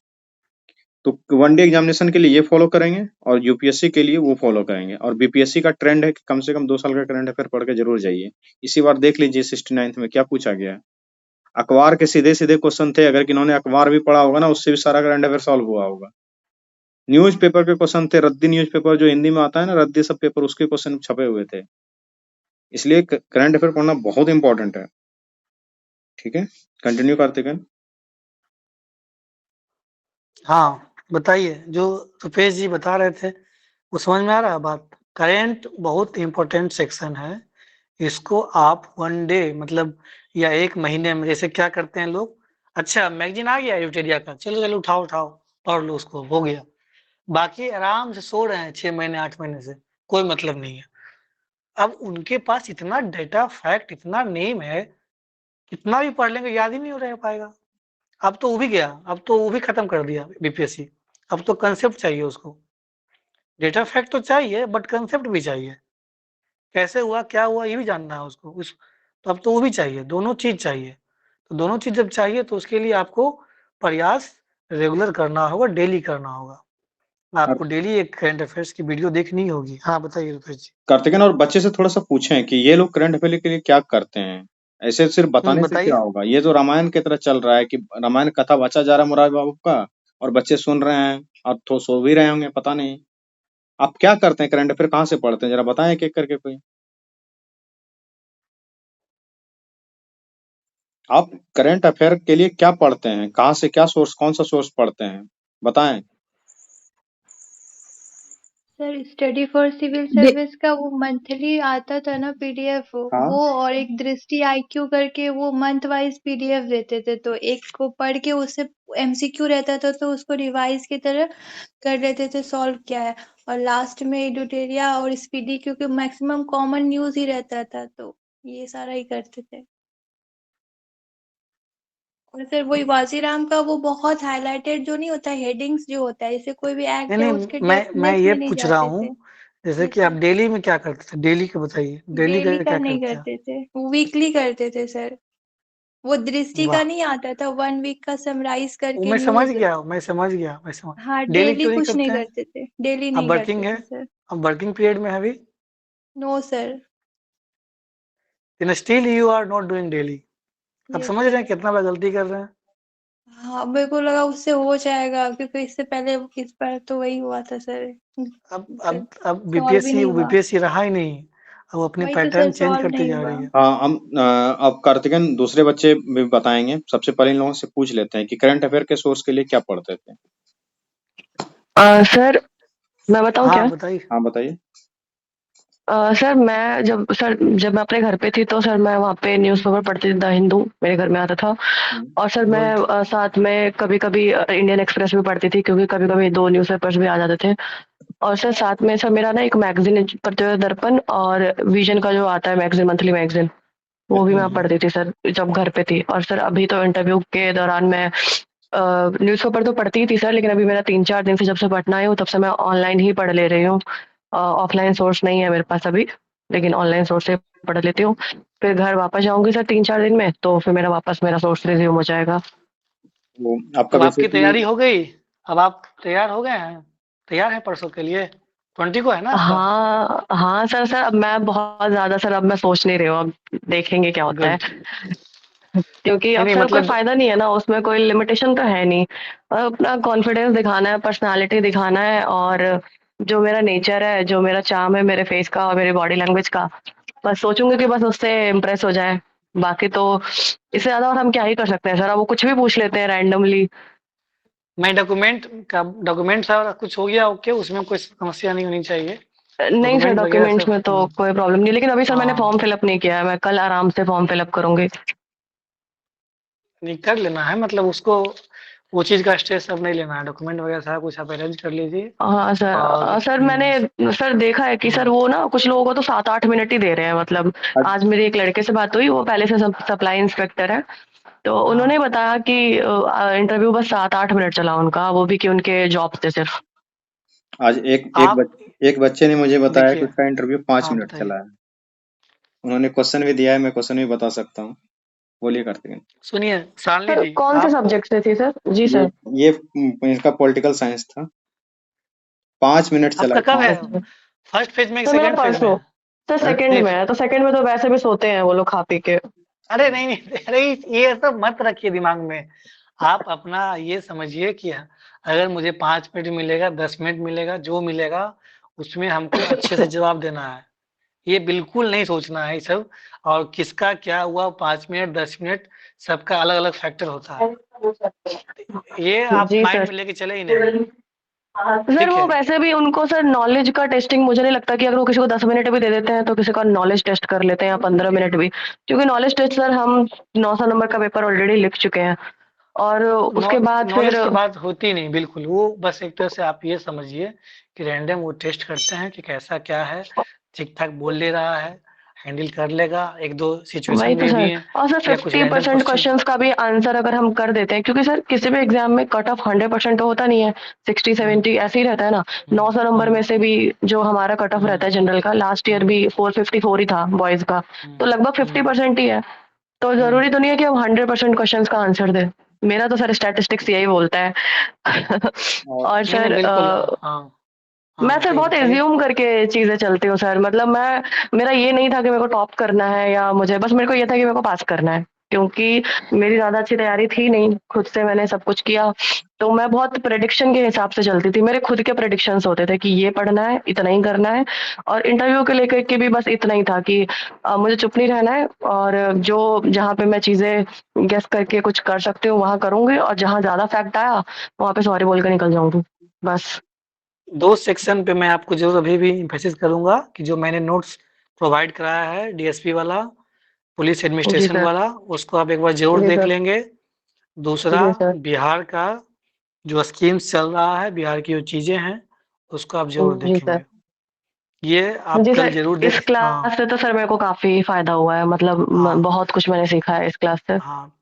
तो वनडे एग्जामिनेशन के लिए ये फॉलो करेंगे और यूपीएससी के लिए वो फॉलो करेंगे। और बीपीएससी का ट्रेंड है कि कम से कम 2 साल का करंट अफेयर पढ़ के जरूर जाइए। इसी बार देख लीजिए 69th में क्या पूछा गया है। अखबार के सीधे सीधे क्वेश्चन थे, अगर किन्होंने अखबार भी पढ़ा होगा ना उससे भी सारा करंट अफेयर सॉल्व हुआ होगा। न्यूज़पेपर के क्वेश्चन थे, रद्दी न्यूज़पेपर जो हिंदी में आता है ना, रद्दी सब पेपर, उसके क्वेश्चन छपे हुए थे। इसलिए करंट अफेयर पढ़ना बहुत इंपॉर्टेंट है। ठीक है, कंटिन्यू करते हैं। हाँ बताइए, जो रुपेश जी बता रहे थे वो समझ में आ रहा है बात। करेंट बहुत इंपॉर्टेंट सेक्शन है, इसको आप 1 डे मतलब या 1 महीने में, जैसे क्या करते हैं लोग, अच्छा मैगजीन आ गया यूटेरिया का, चलो चलो उठाओ उठाओ पढ़ लो, उसको हो गया, बाकी आराम से सो रहे हैं 6 महीने 8 महीने से, कोई मतलब नहीं है। अब उनके पास इतना डेटा फैक्ट, इतना नेम है, कितना भी पढ़ लेंगे याद ही नहीं हो रह पाएगा। अब तो वो भी गया, अब तो वो भी खत्म कर दिया बीपीएससी। अब तो कंसेप्ट चाहिए उसको, डेटा फैक्ट तो चाहिए बट कंसेप्ट भी चाहिए, कैसे हुआ क्या हुआ ये भी जानना है उसको उस। तो अब तो वो भी चाहिए, दोनों चीज चाहिए। तो दोनों चीज जब चाहिए तो उसके लिए आपको प्रयास रेगुलर करना होगा, डेली करना होगा। आपको डेली एक करंट अफेयर्स की वीडियो देखनी होगी। हाँ बताइए रुपेश जी। कार्तिकेन, और बच्चे से थोड़ा सा पूछें कि ये लोग करंट अफेयर के लिए क्या करते हैं। ऐसे सिर्फ बताने से क्या बताइए। होगा। ये तो रामायण की तरह चल रहा है कि रामायण कथा बचा जा रहा है मुरारी बाबू का, और बच्चे सुन रहे हैं और तो सो भी रहे होंगे, पता नहीं। आप क्या करते हैं, करंट अफेयर कहाँ से पढ़ते हैं, जरा बताएं एक एक करके कोई। आप करंट अफेयर के लिए क्या पढ़ते हैं, कहाँ से, क्या सोर्स, कौन सा सोर्स पढ़ते हैं, बताएं। Sir study for civil service का वो मंथली आता था ना पीडीएफ, हाँ, वो और एक दृष्टि आईक्यू करके वो मंथ वाइज पीडीएफ देते थे, तो एक को पढ़ के उससे एमसीक्यू रहता था तो उसको रिवाइज की तरह कर लेते थे सॉल्व क्या है। और लास्ट में एडुटेरिया और स्पीडी क्योंकि मैक्सिमम कॉमन न्यूज ही रहता था तो ये सारा ही करते थे। और फिर वही वाजीराम का वो बहुत हाईलाइटेड जो नहीं होता, हेडिंग्स जो होता है, जैसे कोई भी नहीं एक्ट है नहीं, उसके मैं डेप्थनेस ये में नहीं पूछ रहा जाते हूँ, थे। जैसे जी कि आप सर, डेली में क्या करते थे, डेली का बताइए, डेली डेली का का क्या नहीं करते हैं आप। करते थे, वीकली करते थे सर। वो दृष्टि का वाह, नहीं आता था 1 वीक का समराइज वो करके मैं समझ न्यूज। गया, मैं समझ गया, मैं समझ। हाँ, डेली डेली क्यों नहीं कुछ नहीं करते हैं। करते थे, डेली अब नहीं करते वर्किंग है, थे सर। अब वर्किंग पीरियड में है अभी, no sir. In still you are not doing daily. अब यस समझ रहे हैं सर। कितना बड़ा गलती कर रहे हैं। हाँ, मेरे को लगा उससे हो जाएगा क्योंकि इससे पहले इस बार तो वही हुआ था सर। अब फिर अब अब सॉल्व ही बीपीएससी नहीं वो हुआ। बीपीएससी रहा ही नहीं, अब अपनी वही तो सर, पैटर्न चेंज सॉल्व करती नहीं जा हुआ। रही है। हाँ, अब कार्तिकेन दूसरे बच्चे भी बताएंगे। सबसे पहले इन लोगों से पूछ लेते हैं कि करंट अफेयर के सोर्स के लिए क्या पढ़ते थे। सर मैं बताऊं हाँ क्या? बताइए। हाँ बताइए। सर जब मैं अपने घर पे थी तो सर मैं वहाँ पे न्यूज़पेपर पढ़ती थी, द हिंदू मेरे घर में आता था। और सर मैं गुड। साथ में कभी कभी इंडियन एक्सप्रेस भी पढ़ती थी क्योंकि कभी कभी 2 न्यूज़पेपर्स भी आ जाते थे। और सर साथ में सर मेरा ना एक मैगजीन पढ़ते हुए दर्पण और विजन का जो आता है मैगजीन, मंथली मैगजीन, वो भी मैं पढ़ती थी सर जब घर पे थी। और सर अभी तो इंटरव्यू के दौरान मैं न्यूज़पेपर तो पढ़ती ही थी सर, लेकिन अभी मेरा 3-4 दिन से जब से पटना आई हूँ तब से मैं ऑनलाइन ही पढ़ ले रही हूँ। ऑफलाइन सोर्स नहीं है मेरे पास अभी, लेकिन ऑनलाइन सोर्स से पढ़ लेती हूँ। फिर घर वापस जाऊंगी सर 3-4 दिन में, तो फिर मेरा सोर्स रिज्यूम हो जाएगा। वो आपका अब आपकी बेसिकली। तैयारी हो गई, अब आप तैयार हो गए हैं, तैयार हैं परसों के लिए, 20 को है ना आपका। हाँ हाँ सर, अब मैं बहुत ज्यादा सर, अब मैं सोच नहीं रही हूँ, अब देखेंगे क्या होता है। गुड। क्योंकि नहीं, अक्सर कोई मतलब फायदा नहीं है ना, उसमें कोई लिमिटेशन तो है नहीं। अपना कॉन्फिडेंस दिखाना है, पर्सनालिटी दिखाना है, और जो मेरा नेचर है, जो मेरा चार्म है मेरे फेस का और मेरी बॉडी लैंग्वेज का, बस सोचूंगी कि बस उससे इम्प्रेस हो जाए। बाकी तो इससे ज्यादा और हम क्या ही कर सकते हैं सर, अब वो कुछ भी पूछ लेते हैं रैंडमली। मैं डॉक्यूमेंट सारा कुछ हो गया ओके, उसमें कोई समस्या नहीं होनी चाहिए। नहीं सर, डॉक्यूमेंट वगैरह डॉक्यूमेंट्स सब में तो कोई प्रॉब्लम नहीं, लेकिन अभी सर मैंने हाँ, फॉर्म फिलअप नहीं किया है, मैं कल आराम से फॉर्म फिलअप करूंगी। नहीं कर लेना है, मतलब उसको वो चीज़ का स्ट्रेस अब नहीं लेना है। डॉक्यूमेंट वगैरह सारा कुछ आप अरेंज कर लीजिए। हाँ सर। और सर मैंने सर देखा है कि सर हुँ, वो ना कुछ लोगों को तो 7-8 मिनट ही दे रहे हैं, मतलब आज आज मेरी एक लड़के से बात हुई, वो पहले से सप्लाई इंस्पेक्टर है, तो हाँ, उन्होंने बताया कि इंटरव्यू बस 7-8 मिनट चला उनका, वो भी कि उनके जॉब थे सिर्फ। आज आप एक बच्चे ने मुझे बताया कि देखिए उसका इंटरव्यू 5 हाँ, मिनट बताइए। चला है। उन्होंने क्वेश्चन भी दिया है, मैं क्वेश्चन भी बता सकता हूँ। बोलिए कार्तिक। सुनिए शालिनी सर जी, कौन से आप सब्जेक्ट से थी सर? जी ये सर। ये इसका पॉलिटिकल साइंस था। 5 मिनट चला आपका है, कब है? 5 मिनट। फर्स्ट फेज में कि सर मेरा सेकंड फेज में परसों। है? सर सेकंड नहीं, में है, तो सेकंड में तो वैसे भी सोते हैं वो लोग खा पी के। अरे नहीं, नहीं, अरे ये सब मत रखिए दिमाग में। आप अपना ये समझिए कि अगर मुझे 5 मिनट मिलेगा, 10 मिनट मिलेगा, जो मिलेगा उसमें हमको अच्छे से जवाब देना है। ये बिल्कुल नहीं सोचना है ये सब। और किसका क्या हुआ 5 मिनट, 10 मिनट, सबका अलग-अलग फैक्टर होता है। ये आप जी माइंड सर। में लेके चले ही नहीं, सर ठीक वो है? वैसे भी उनको सर नॉलेज का टेस्टिंग मुझे नहीं लगता कि अगर वो किसी को 10 मिनट भी दे देते हैं तो किसी का नॉलेज टेस्ट कर लेते हैं, या 15 मिनट भी, क्योंकि नॉलेज टेस्ट सर हम 900 नंबर का पेपर ऑलरेडी लिख चुके हैं, और नॉ उसके बाद फिर। नॉलेज की बात होती नहीं बिल्कुल, वो बस एक तरह से आप ये समझिए कि रैंडम वो टेस्ट करते हैं कि कैसा क्या है, ठीक-ठाक बोल ले रहा है, हैंडल कर लेगा, 1-2 वही सिचुएशन तो दे सर, दिए और सर या कुछ रैंडम 50% क्वेश्चन। क्वेश्चंस का भी आंसर अगर हम कर देते हैं, क्योंकि सर किसी भी एग्जाम में कट ऑफ 100% तो होता नहीं है, 60-70 ऐसे ही रहता है ना। हुँ, 900 नंबर में हुँ, से भी जो हमारा कट ऑफ रहता हुँ, है जनरल का, लास्ट ईयर हुँ, भी 454 ही था बॉयज का, हुँ, तो लगभग हुँ, 50% ही है। तो हुँ। जरूरी तो नहीं है कि हम 100% क्वेश्चंस का आंसर दें। मेरा तो सर स्टैटिस्टिक्स यही बोलता है। और और नहीं, नहीं, सर बिल्कुल हाँ, हाँ, मैं सर बताइए, बहुत बताइए। एज्यूम करके चीजें चलती हूँ सर, मतलब मैं, मेरा ये नहीं था कि मेरे को टॉप करना है, या मुझे बस मेरे को ये था कि मेरे को पास करना है, क्योंकि मेरी ज्यादा अच्छी तैयारी थी नहीं, खुद से मैंने सब कुछ किया, तो मैं बहुत प्रेडिक्शन के हिसाब से चलती थी, मेरे खुद के प्रेडिक्शंस होते थे कि ये पढ़ना है, इतना ही करना है, और इंटरव्यू के लेकर के भी बस इतना ही था कि मुझे चुप नहीं रहना है, और जो जहाँ पे मैं चीजें गेस करके कुछ कर सकती हूँ वहां करूंगी, और जहाँ ज्यादा फैक्ट आया वहां पे सॉरी बोल कर निकल जाऊंगी, बस। 2 सेक्शन पे मैं आपको ज़रूर अभी भी एम्फैसिस करूँगा कि जो मैंने नोट्स प्रोवाइड कराया है डीएसपी वाला, पुलिस जी एडमिनिस्ट्रेशन सर। वाला, उसको आप एक बार ज़रूर जी देख सर। लेंगे। दूसरा, जी सर। बिहार का जो स्कीम्स चल रहा है, बिहार की जो चीज़ें हैं, उसको आप ज़रूर जी सर। देखेंगे। ये आप जी कल सर। ज़रूर इस देख हाँ, क्लास से तो सर मेरे को काफी फायदा हुआ है, मतलब हाँ, बहुत कुछ मैंने सीखा है इस क्लास से। हाँ।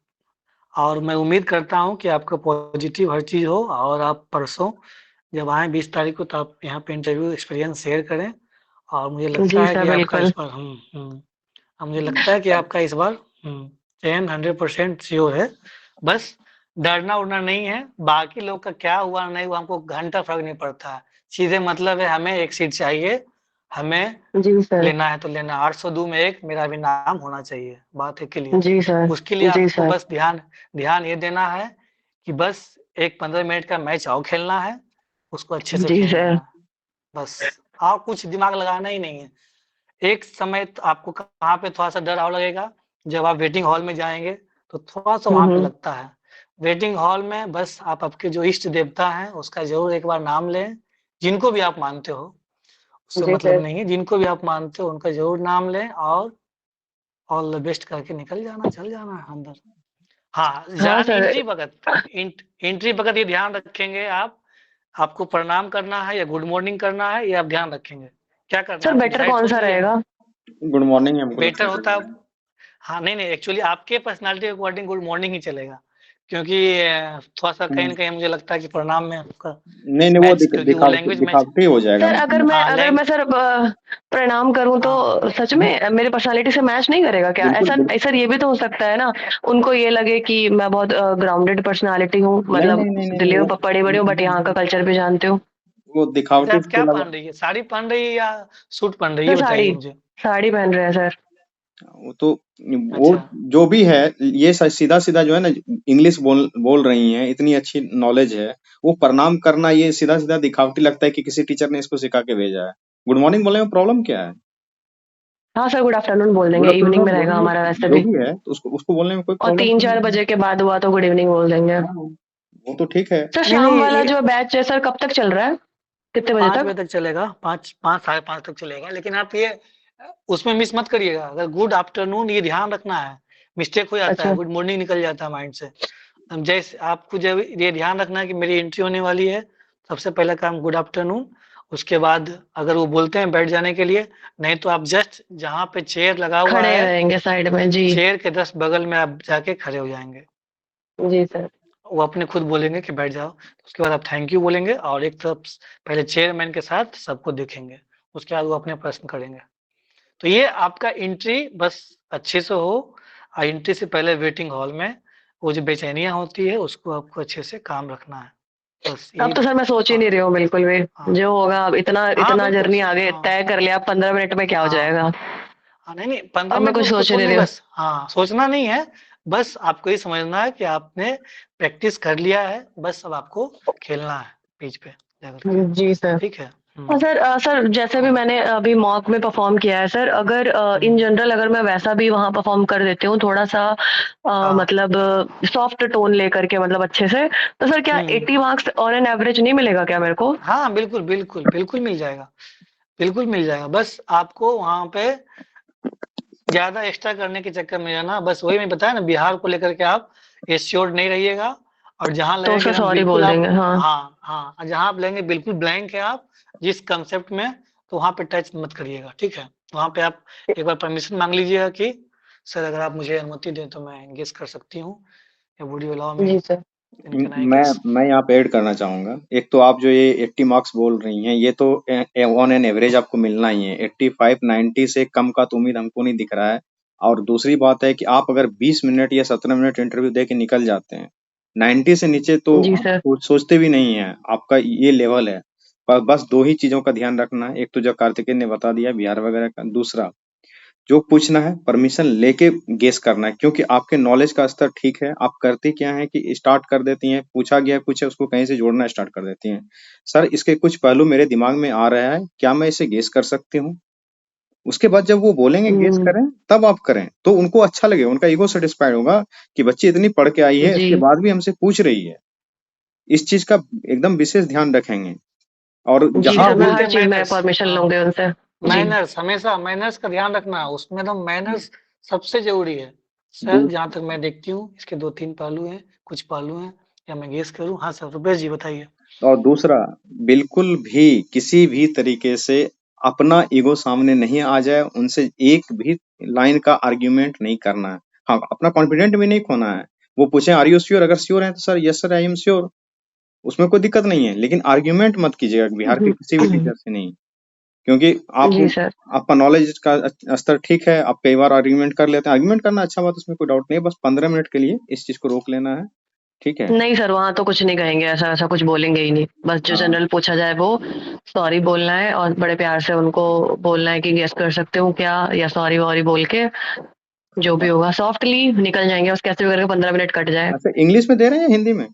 और मैं उम्मीद करता हूँ कि आपका पॉजिटिव हर चीज़ हो और आप परसों जब आएँ 20 तारीख को तो आप यहाँ पे इंटरव्यू एक्सपीरियंस शेयर करें। और मुझे लगता जी है सर, कि आपका बिल्कुल। इस बार मुझे लगता है कि आपका इस बार चयन 100% श्योर है। बस डरना-उरना नहीं है, बाकी लोग का क्या हुआ नहीं हुआ हमको घंटा फ़र्क नहीं पड़ता है। सीधे मतलब है हमें एक सीट चाहिए, हमें जी सर। लेना है तो लेना है, 802 में 1 मेरा भी नाम होना चाहिए, बात है क्लियर। जी सर। उसके लिए जी आपको सर। बस ध्यान ध्यान ये देना है कि बस एक 15 मिनट का मैच और खेलना है, उसको अच्छे से जी खेलना सर। है, बस। और कुछ दिमाग लगाना ही नहीं है। एक समय तो आपको कहाँ पे थोड़ा-सा डर और लगेगा, जब आप वेटिंग हॉल में जाएँगे, तो थोड़ा-सा वहाँ पे हम्म। लगता है। वेटिंग हॉल में बस आप आपके जो इष्ट देवता हैं, उसका ज़रूर एक बार नाम लें, जिनको भी आप मानते हो, उससे जी मतलब सर। नहीं है, जिनको भी आप मानते हो, उनका ज़रूर नाम लें और ऑल द बेस्ट करके निकल जाना, चल जाना है अंदर। हाँ, हाँ जान सर। एंट्री वक़्त ये ध्यान रखेंगे आप, आपको प्रणाम करना है या गुड मॉर्निंग करना है, ये आप ध्यान रखेंगे। क्या करना सर है आप बेटर डिसाइड कौन सोच सा लिया है? रहेगा? गुड मॉर्निंग ही हमको बेटर लगता होता है। है हाँ, नहीं, नहीं एक्चुअली आपके पर्सनैलिटी के अकॉर्डिंग गुड मॉर्निंग ही चलेगा। क्योंकि थोड़ा-सा कहीं हम्म, न कहीं मुझे लगता है कि प्रणाम में आपका नहीं नहीं, वो मैच क्योंकि वो लैंग्वेज मैच दिखावटी हो जाएगा। सर हाँ, अगर मैं सर प्रणाम करूं तो हाँ, सच में मेरी पर्सनालिटी से मैच नहीं करेगा क्या? बिल्कुल ऐसा बिल्कुल। सर ये भी तो हो सकता है ना, उनको ये लगे कि मैं बहुत ग्राउंडेड पर्सनालिटी हूँ, नहीं मतलब नहीं नहीं नहीं, दिल्ली में पड़ी बड़ी हूँ बट यहाँ का वो कल्चर भी जानती हूँ। वो वैसे दिखावटी आप इसके क्या अलावा। पहन रही है? साड़ी पहन रही है या सूट पहन रही है? सर ये बताइए साड़ी, मुझे। साड़ी पहन रहे हैं सर। वो अच्छा जो भी है, ये सीधा सीधा जो है ना, इंग्लिश बोल रही हैं, इतनी अच्छी नॉलेज है, वो प्रणाम करना ये सीधा सीधा दिखावटी लगता है कि किसी टीचर ने इसको सिखा के भेजा है। गुड मॉर्निंग बोलने में प्रॉब्लम क्या है? हाँ सर, गुड आफ्टरनून बोल गुड देंगे, इवनिंग में आफ्टरनून रहेगा बोलने हमारा में वैसे जो भी। भी है, तो उसको बोलने में कोई और प्रॉब्लम तो 3-4 नहीं है। बजे के बाद हुआ तो गुड इवनिंग बोल देंगे। हाँ, वो तो ठीक है। सर नहीं शाम नहीं वाला ये जो बैच है सर कब तक चल रहा है, कितने बजे 5 तक? बजे तक चलेगा, 5 5 साढ़े 5 तक चलेगा, लेकिन आप ये उसमें मिस मत करिएगा। अगर गुड आफ्टरनून ये ध्यान रखना है, मिस्टेक हो जाता है, अच्छा। गुड मॉर्निंग निकल जाता है माइंड से। हम जैसे आपको जब ये ध्यान रखना है कि मेरी एंट्री होने वाली है, सबसे पहला काम गुड आफ्टरनून। उसके बाद अगर वो बोलते हैं बैठ जाने के लिए, नहीं तो आप जस्ट जहाँ पे चेयर लगा हुआ खड़े है, रहेंगे साइड में जी। चेयर के जस्ट बगल में आप जाके खड़े हो जाएंगे। जी सर। वो अपने खुद बोलेंगे कि बैठ जाओ, उसके बाद आप थैंक यू बोलेंगे और एक तरफ पहले चेयरमैन के साथ सबको देखेंगे, उसके बाद वो अपने प्रश्न करेंगे। तो ये आपका एंट्री बस अच्छे से हो, और एंट्री से पहले वेटिंग हॉल में वो जो बेचैनियां होती है उसको आपको अच्छे से काम रखना है, बस अब यही। तो सर मैं सोच ही हाँ नहीं रही हूँ बिल्कुल भी। हाँ जो होगा, अब इतना हाँ इतना बिल्कुल जर्नी आगे हाँ तय कर लिया, अब 15 मिनट में क्या हो हाँ जाएगा। हाँ। नहीं नहीं 15 अब मैं मिनट कुछ में सोच कुछ ही नहीं नहीं, रही हूँ। बस हाँ सोचना नहीं है, बस आपको ये समझना है कि आपने प्रैक्टिस कर लिया है, बस अब आपको खेलना है पिच पे जाकर के। जी सर। ठीक है। और सर सर जैसे भी हाँ मैंने अभी मॉक में परफॉर्म किया है सर, अगर इन हम्म, जनरल अगर मैं वैसा भी वहाँ परफॉर्म कर देती हूँ थोड़ा सा हाँ मतलब सॉफ्ट टोन लेकर के, मतलब अच्छे से, तो सर क्या हम्म, 80 मार्क्स ऑन एन एवरेज नहीं मिलेगा क्या मेरे को? हाँ बिल्कुल बिल्कुल बिल्कुल मिल जाएगा, बिल्कुल मिल जाएगा। बस आपको वहां पे ज्यादा एक्स्ट्रा करने के चक्कर में ना, बस वही मैं बताया ना, बिहार को लेकर के आप एश्योर्ड नहीं रहिएगा, और जहां तो लगे कि सर एकदम सॉरी बिल्कुल बोल आप, देंगे, हाँ। हाँ हाँ, जहां आप लेंगे बिल्कुल ब्लैंक है आप जिस कंसेप्ट में, तो वहां पे टच मत करिएगा, ठीक है। वहां पे आप एक बार परमिशन मांग लीजिएगा कि सर अगर आप मुझे अनुमति दें तो मैं गेस कर सकती हूँ, या वुड यू अलाउ मी, जी सर। कैन आई मैं गेस। मैं यहाँ पे ऐड करना चाहूंगा। एक तो आप जो ये 80 मार्क्स बोल रही हैं, ये तो ऑन एन एवरेज आपको मिलना ही है। 85 90 से कम का तो उम्मीद हमको नहीं दिख रहा है। और दूसरी बात है कि आप अगर 20 मिनट या 17 मिनट इंटरव्यू दे के निकल जाते हैं, 90 से नीचे तो जी आप सर। सोचते भी नहीं है, आपका ये लेवल है। पर बस दो ही चीजों का ध्यान रखना है, एक तो जो कार्तिकेय ने बता दिया बिहार वगैरह का, दूसरा जो पूछना है परमिशन लेके गेस करना है, क्योंकि आपके नॉलेज का स्तर ठीक है। आप करती क्या है कि स्टार्ट कर देती हैं, पूछा गया कुछ है उसको कहीं से जोड़ना स्टार्ट कर देती हैं। सर इसके कुछ पहलू मेरे दिमाग में आ रहा है, क्या मैं इसे गेस कर सकती हूँ? उसके बाद जब वो बोलेंगे गेस हम्म, करें, तब आप करें तो उनको अच्छा लगे, उनका ईगो सेटिस्फाइड होगा कि बच्ची इतनी पढ़ के आई है, जी। इसके बाद भी हमसे पूछ रही है। इस चीज का एकदम विशेष ध्यान रखेंगे। और जी जिसको जहां सर, आप मैं भी बोलते हर हैं चीज में मैनर्स, परमिशन हाँ लूंगी उनसे। जी। मैनर्स, हमेशा मैनर्स का ध्यान रखना, उसमें तो मैनर्स सबसे जरूरी है। सर दू, जहाँ तक मैं देखती हूँ इसके 2 3 पहलू हैं, कुछ पहलू हैं, या मैं गेस करूँ? हाँ सर, रुपेश जी बताइए। और दूसरा, बिल्कुल भी किसी भी तरीके से अपना ईगो सामने नहीं आ जाए, उनसे एक भी लाइन का आर्ग्यूमेंट नहीं करना है। हाँ, अपना कॉन्फिडेंट भी नहीं खोना है। वो पूछे आर यू श्योर, अगर श्योर है तो sir yes sir I am sure, उसमें कोई दिक्कत नहीं है। लेकिन आर्ग्यूमेंट मत कीजिएगा बिहार के किसी भी टीचर से नहीं, क्योंकि आप जी सर। आपका नॉलेज का स्तर ठीक है, आप कई बार आर्ग्यूमेंट कर लेते हैं। आर्ग्यूमेंट करना अच्छा बात, उसमें कोई डाउट नहीं है, बस 15 मिनट के लिए इस चीज को रोक लेना है। ठीक है। नहीं सर, वहाँ तो कुछ नहीं कहेंगे, ऐसा ऐसा कुछ बोलेंगे ही नहीं। बस जो हाँ, जनरल पूछा जाए वो सॉरी बोलना है, और बड़े प्यार से उनको बोलना है कि गेस कर सकते हो क्या, या सॉरी वॉरी बोल के जो भी होगा सॉफ्टली निकल जाएंगे, बस कैसे भी करके 15 मिनट कट जाए। अच्छा इंग्लिश में दे रहे हैं या हिंदी में?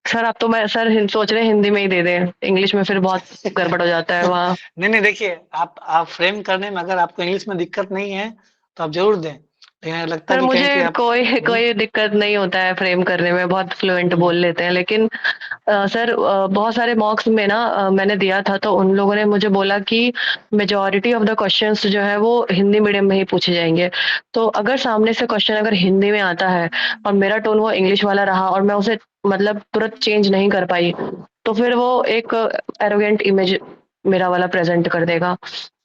सर अब तो मैं सर सोच रहे हैं हिंदी में ही दे दें, इंग्लिश में फिर बहुत गड़बड़ हो जाता है वहाँ। नहीं नहीं देखिए, आप फ्रेम करने में अगर आपको इंग्लिश में दिक्कत नहीं है तो आप जरूर दें, लेकिन अगर लगता है सर कि कहीं कि मुझे आप कोई कोई दिक्कत नहीं होता है फ्रेम करने में, बहुत फ्लुएंट हम्म, बोल लेते हैं, लेकिन सर बहुत सारे मॉक्स में ना मैंने दिया था तो उन लोगों ने मुझे बोला कि मेजॉरिटी ऑफ द क्वेश्चंस जो है वो हिंदी मीडियम में ही पूछे जाएंगे। तो अगर सामने से क्वेश्चन अगर हिंदी में आता है और मेरा टोन वो इंग्लिश वाला रहा और मैं उसे मतलब तुरंत चेंज नहीं कर पाई, तो फिर वो एक एरोगेंट इमेज मेरा वाला प्रेजेंट कर देगा।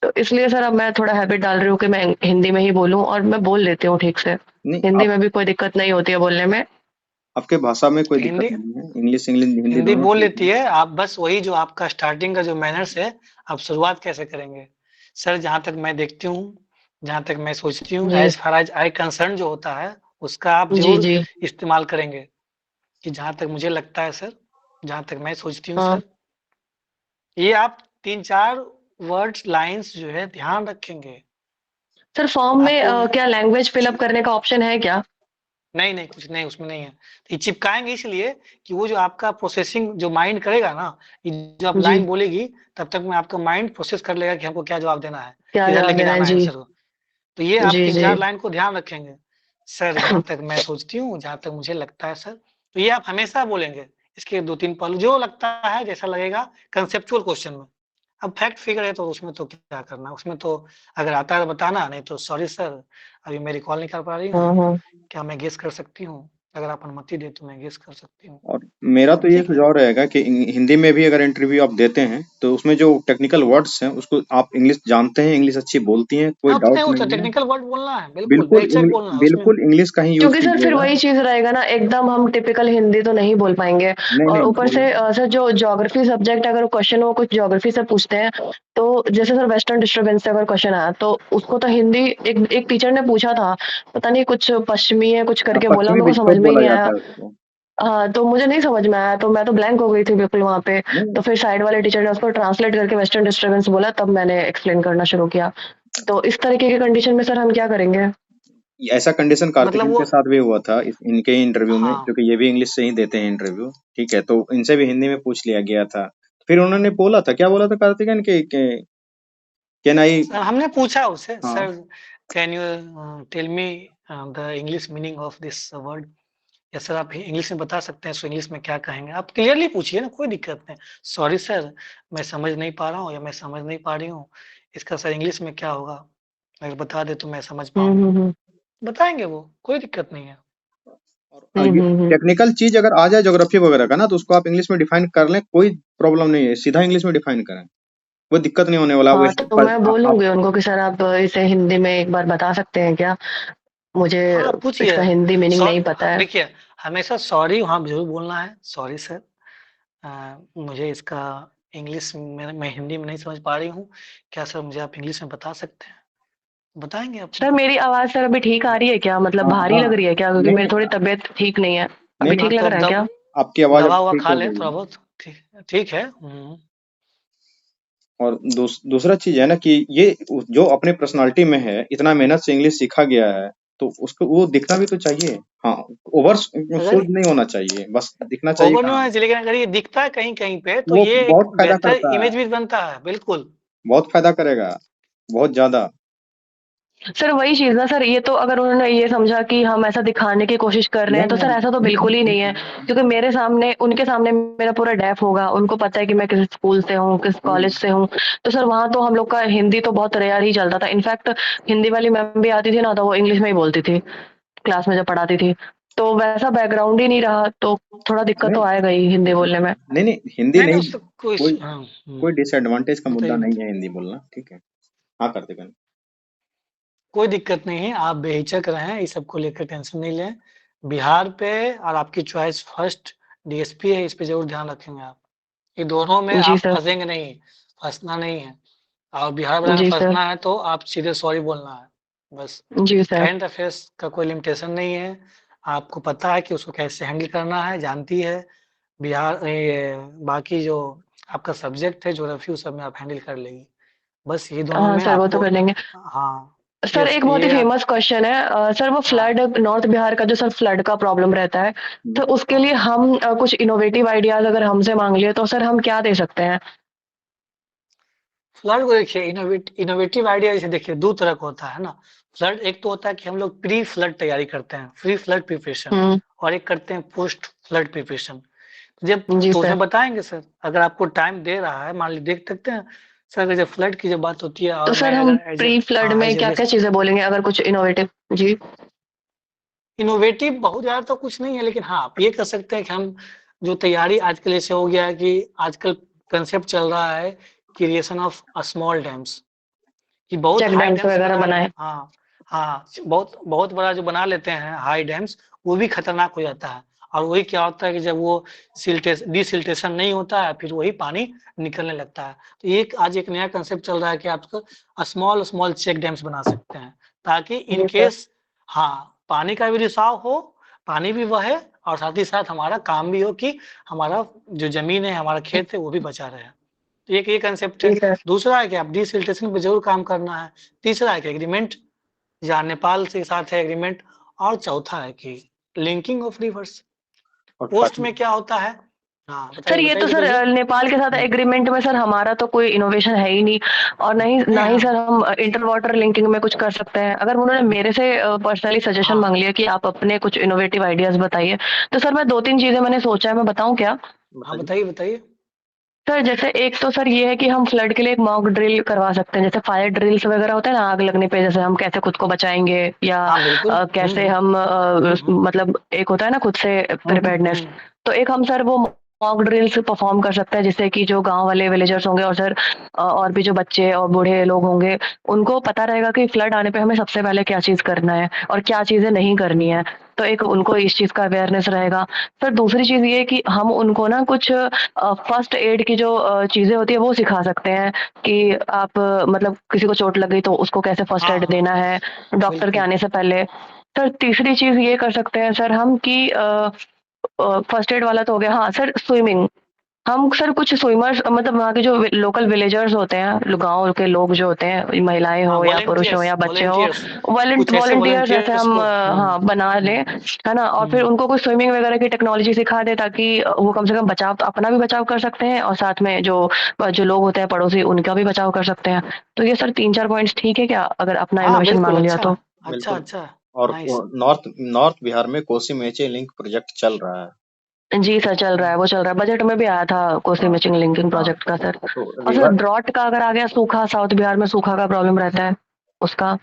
तो इसलिए सर अब मैं थोड़ा हैबिट डाल रही हूँ कि मैं हिंदी में ही बोलूँ, और मैं बोल लेती हूँ ठीक से। नहीं, हिंदी आप में भी कोई दिक्कत नहीं होती है बोलने में। आपके भाषा में कोई दिक्कत हिंदी नहीं है, इंग्लिश इंग्लिश हिंदी हिंदी दोनों बोल ठीक लेती है। है। आप बस वही जो आपका स्टार्टिंग का जो मैनर्स है, आप शुरुआत कैसे करेंगे? सर जहाँ तक मैं देखती हूँ, जहाँ तक मैं सोचती हूँ, जी। As far as I concern जो होता है उसका आप जी जरूर जी। इस्तेमाल करेंगे, कि जहाँ तक मुझे लगता है सर, जहाँ तक मैं सोचती हूँ हाँ। सर, ये आप 3 4 वर्ड्स लाइंस जो है ध्यान रखेंगे, सर फॉर्म में आपको क्या लैंग्वेज फिलअप करने का ऑप्शन है क्या? नहीं कुछ नहीं, उसमें नहीं है। ये चिपकाएंगे इसलिए कि वो जो आपका प्रोसेसिंग जो माइंड करेगा ना, ये जो आप जी, लाइन बोलेगी तब तक में आपका माइंड प्रोसेस कर लेगा कि हमको क्या जवाब देना है, क्या किधर जवाब लेके देना है? जाना है जी, आंसर को। तो ये आप जी, तीन जी। चार लाइन को ध्यान रखेंगे। सर जहाँ तक मैं सोचती हूँ, जहाँ तक मुझे लगता है सर, तो ये आप हमेशा बोलेंगे। इसके 2-3 पहलू जो लगता है, जैसा लगेगा कंसेप्चुअल क्वेश्चन में। अब फैक्ट फिगर है तो उसमें तो क्या करना, उसमें तो अगर आता है तो बताना, नहीं तो सॉरी सर, अभी मैं रिकॉल नहीं कर पा रही हूँ, हाँ। क्या मैं गेस कर सकती हूँ? अगर आप अनुमति दें तो मैं गेस कर सकती हूँ। और मेरा तो ये ठीक है? सुझाव रहेगा कि हिंदी में भी अगर इंटरव्यू आप देते हैं तो उसमें जो टेक्निकल वर्ड्स हैं उसको आप इंग्लिश जानते हैं, इंग्लिश अच्छी बोलती हैं, कोई अपने डाउट वो तो नहीं है। टेक्निकल वर्ड बोलना है, बिल्कुल बेशक बोलना है उसमें। बिल्कुल इंग्लिश का ही यूज क्योंकि सर फिर कीजिएगा। वही चीज़ रहेगा ना, एकदम हम टिपिकल हिंदी तो नहीं बोल पाएँगे। नहीं और नहीं ऊपर से सर जो ज्योग्राफी सब्जेक्ट अगर क्वेश्चन वो कुछ ज्योग्राफी से पूछते हैं, तो जैसे सर वेस्टर्न डिस्टर्बेंस से अगर क्वेश्चन आया तो उसको तो हिंदी एक एक टीचर ने पूछा था, पता नहीं कुछ पश्चिमी है कुछ करके बोला, पश्चिमी मेरे को समझ विक्षोभ में ही बोला नहीं जाता आया। है उसको। हाँ, तो मुझे नहीं समझ में आया, तो मैं तो ब्लैंक हो गई थी बिल्कुल वहाँ पे। नहीं तो फिर साइड वाले टीचर ने उसको ट्रांसलेट करके वेस्टर्न डिस्टर्बेंस बोला, तब मैंने एक्सप्लेन करना शुरू किया। तो इस तरीके की कंडीशन में सर हम क्या करेंगे? ऐसा कंडीशन मतलब कार्तिकेयन वो, के साथ भी हुआ था इनके इंटरव्यू में, हाँ, क्योंकि ये भी इंग्लिश से ही देते हैं इंटरव्यू। ठीक है, तो इनसे भी हिंदी में पूछ लिया गया था। फिर उन्होंने बोला था, क्या बोला था कार्तिकेयन के कैन आई। सर हमने पूछा उससे, हाँ sir can you tell me the English meaning of this word, या सर आप इंग्लिश में बता सकते हैं, सो इंग्लिश में क्या कहेंगे? आप क्लियरली पूछिए ना, कोई दिक्कत नहीं। सॉरी सर, मैं समझ नहीं पा रहा हूँ, या मैं समझ नहीं पा रही हूँ, इसका सर इंग्लिश में क्या होगा? अगर बता दे तो मैं समझ पाऊंगी। हुँ। बताएंगे वो, कोई दिक्कत नहीं है। और ये हुँ। टेक्निकल चीज अगर आ जाए ज्योग्राफी वगैरह का ना, तो उसको आप इंग्लिश में डिफाइन कर लें, कोई प्रॉब्लम नहीं है, सीधा इंग्लिश में डिफाइन करें, कोई दिक्कत नहीं होने वाला। हाँ, वैसे तो मैं बोलूँगी उनको कि सर आप इसे हिंदी में एक बार बता सकते हैं क्या? मुझे हाँ पूछिए। इसका हिंदी मीनिंग सॉ नहीं पता है। देखिए, हमेशा सॉरी वहाँ जरूर बोलना है, सॉरी सर, मुझे इसका इंग्लिश में, मैं हिंदी में नहीं समझ पा रही हूँ, क्या सर मुझे आप इंग्लिश में बता सकते हैं? बताएंगे आपको। सर मेरी आवाज़ सर अभी ठीक आ रही है क्या? मतलब हाँ भारी हाँ, लग रही है क्या? क्योंकि नहीं मेरी नहीं थोड़ी तबीयत ठीक नहीं है। नहीं अभी नहीं, हाँ ठीक तो लग अब रहा है क्या? आपकी आवाज अब दवा ववा ठीक खा हो लें गई थोड़ा है। बहुत, ठीक, ठीक है। और दूसरा चीज है ना कि ये जो अपने पर्सनालिटी में है, इतना मेहनत से इंग्लिश सीखा गया है, तो उसको वो दिखना भी तो चाहिए। हाँ, ओवर अगर सोच नहीं होना चाहिए, बस दिखना चाहिए ओवर कि नहीं हाँ, होना चाहिए, लेकिन अगर ये दिखता है कहीं कहीं पे तो वो ये एक बहुत फायदा बेहतर करता है, इमेज भी बनता है, बिल्कुल। बहुत फायदा करेगा, बहुत ज्यादा। सर वही चीज़ ना सर, ये तो अगर उन्होंने ये समझा कि हम ऐसा दिखाने की कोशिश कर रहे हैं, नहीं तो सर नहीं ऐसा तो बिल्कुल ही नहीं है। क्योंकि मेरे सामने उनके सामने मेरा पूरा डेफ होगा, उनको पता है कि मैं किस स्कूल से हूँ, किस नहीं, कॉलेज से हूँ। तो सर वहाँ तो हम लोग का हिंदी तो बहुत रेयर ही चलता था। इनफैक्ट हिंदी वाली मैम भी आती थी ना, तो वो इंग्लिश में ही बोलती थी, क्लास में जब पढ़ाती थी। तो वैसा बैकग्राउंड ही नहीं रहा, तो थोड़ा दिक्कत तो नहीं आएगा ही हिंदी बोलने में। नहीं नहीं, हिंदी नहीं नहीं, नहीं, उससे कोई कोई हाँ, कोई डिसएडवांटेज का मुद्दा बताइए नहीं बताइए। है हिंदी बोलना। ठीक है, हाँ कार्तिक। कोई दिक्कत नहीं है, आप बेहिचक रहें, इस सब को लेकर टेंशन नहीं लें। बिहार पे और आपकी चॉइस फर्स्ट डीएसपी है, इस पे जरूर ध्यान रखेंगे आप। ये दोनों में जी आप सर। फंसेंगे नहीं, फंसना नहीं है। और बिहार वाला में जी सर। फंसना है तो आप सीधे सॉरी बोलना है, बस। जी सर। करंट अफेयर्स का कोई लिमिटेशन नहीं है, आपको पता है कि उसको कैसे हैंडल करना है, जानती है। बिहार ये बाकी जो आपका सब्जेक्ट है ज्योग्राफी, उस सब में आप हैंडल कर लेंगी। बस ये दोनों हाँ में सर, वो तो आपको, कर लेंगे। हाँ, सर एक बहुत ही ये आप, फेमस क्वेश्चन है सर, वो हाँ, फ्लड नॉर्थ बिहार का जो सर फ्लड का प्रॉब्लम रहता है, तो उसके लिए हाँ। हम कुछ इनोवेटिव आइडियाज अगर हमसे मांग लिए तो सर हम क्या दे सकते हैं? फ्लड को देखिए, इनोवेटिव आइडिया जैसे देखिए दो तरह का होता है ना। फ्लड एक तो होता है कि हम लोग प्री फ्लड तैयारी करते हैं, प्री फ्लड प्रिपरेशन, हम्म। और एक करते हैं पोस्ट फ्लड प्रिपरेशन। जब जी तो सर। उसमें बताएंगे सर, अगर आपको टाइम दे रहा है, मान लीजिए देख सकते हैं सर। अगर जब फ्लड की जब बात होती है, तो और सर मैं हम अगर प्री फ्लड हाँ में क्या क्या चीजें बोलेंगे अगर कुछ इनोवेटिव? जी। इनोवेटिव बहुत ज्यादा तो कुछ नहीं है, लेकिन हाँ आप ये कर सकते हैं कि हम जो तैयारी आजकल ऐसे हो गया है कि आजकल कंसेप्ट चल रहा है क्रिएशन ऑफ स्मॉल डैम्स, कि बहुत चेक हाई डैम्स डैम्स वगैरह बना, बनाए। हाँ हाँ, बहुत बहुत बड़ा जो बना लेते हैं हाई डैम्स, वो भी खतरनाक हो जाता है। और वही क्या होता है कि जब वो डिसिल्टेशन नहीं होता है, फिर वही पानी निकलने लगता है। तो आज एक नया कंसेप्ट चल रहा है कि आप स्मॉल स्मॉल चेक डैम्स बना सकते हैं, ताकि इन जी सर। केस, हाँ, पानी का भी रिसाव हो, पानी भी बहे, और साथ ही साथ हमारा काम भी हो कि हमारा जो जमीन है, हमारा खेत है, वो भी बचा रहे। तो एक ये कंसेप्ट है। जी सर। दूसरा है कि आप डिसिल्टेशन पे जरूर काम करना है। तीसरा है कि एग्रीमेंट या नेपाल के साथ है एग्रीमेंट, और चौथा है कि लिंकिंग ऑफ रिवर्स। और पोस्ट में क्या होता है? हाँ सर बताइए ये तो बताइए सर नेपाल के साथ एग्रीमेंट में सर हमारा तो कोई इनोवेशन है ही नहीं, और नहीं ना ही हाँ। सर हम इंटर वाटर लिंकिंग में कुछ कर सकते हैं। अगर उन्होंने मेरे से पर्सनली सजेशन हाँ। मांग लिया कि आप अपने कुछ इनोवेटिव आइडियाज बताइए, तो सर मैं 2-3 चीजें मैंने सोचा है, मैं बताऊं क्या? हाँ बताइए बताइए। सर जैसे एक तो सर ये है कि हम फ्लड के लिए एक मॉक ड्रिल करवा सकते हैं, जैसे फायर ड्रिल्स वगैरह होते हैं ना आग लगने पे, जैसे हम कैसे खुद को बचाएंगे, या हाँ बिल्कुल। कैसे हम मतलब एक होता है ना खुद से प्रिपेयर्डनेस, तो एक हम सर वो मॉक ड्रिल्स परफॉर्म कर सकते हैं, जिससे कि जो गांव वाले विलेजर्स होंगे और सर और भी जो बच्चे और बूढ़े लोग होंगे, उनको पता रहेगा कि फ्लड आने पे हमें सबसे पहले क्या चीज करना है और क्या चीजें नहीं करनी है। तो एक उनको इस चीज का अवेयरनेस रहेगा। सर दूसरी चीज ये कि हम उनको ना कुछ फर्स्ट एड की जो चीजें होती है वो सिखा सकते हैं, कि आप मतलब किसी को चोट लग गई तो उसको कैसे फर्स्ट हाँ एड हाँ देना है डॉक्टर के बिल्कुल। आने से पहले। सर तीसरी चीज ये कर सकते हैं सर हम कि फर्स्ट एड वाला तो हो गया, हाँ सर स्विमिंग। हम सर कुछ स्विमर्स मतलब वहाँ के जो लोकल विलेजर्स होते हैं, गांव के लोग जो होते हैं, महिलाएं हाँ हो या पुरुष हो वॉलेंटियर्स या बच्चे हो, वॉलेंटियर्स, कुछ ऐसे वॉलंटियर्स ऐसे वॉलेंटियर्स हम को हाँ बना लें, है ना, और फिर उनको कुछ स्विमिंग वगैरह की टेक्नोलॉजी सिखा दे, ताकि वो कम से कम बचाव तो अपना भी बचाव कर सकते हैं और साथ में जो जो लोग होते हैं पड़ोसी उनका भी बचाव कर सकते हैं। तो ये सर 3-4 पॉइंट्स ठीक है क्या, अगर अपना हाँ इनोवेशन बिल्कुल। मांग लिया अच्छा तो? अच्छा बिल्कुल। अच्छा। और नाइस। नॉर्थ नॉर्थ बिहार में कोसी मेचे लिंक प्रोजेक्ट चल रहा है। जी सर चल रहा है, वो चल रहा है, बजट में भी आया था कोसी हाँ मैचिंग लिंकिंग हाँ। प्रोजेक्ट का सर। तो और सर रिवर ड्रॉट का अगर आ गया, सूखा, साउथ बिहार में सूखा का प्रॉब्लम रहता है उसका,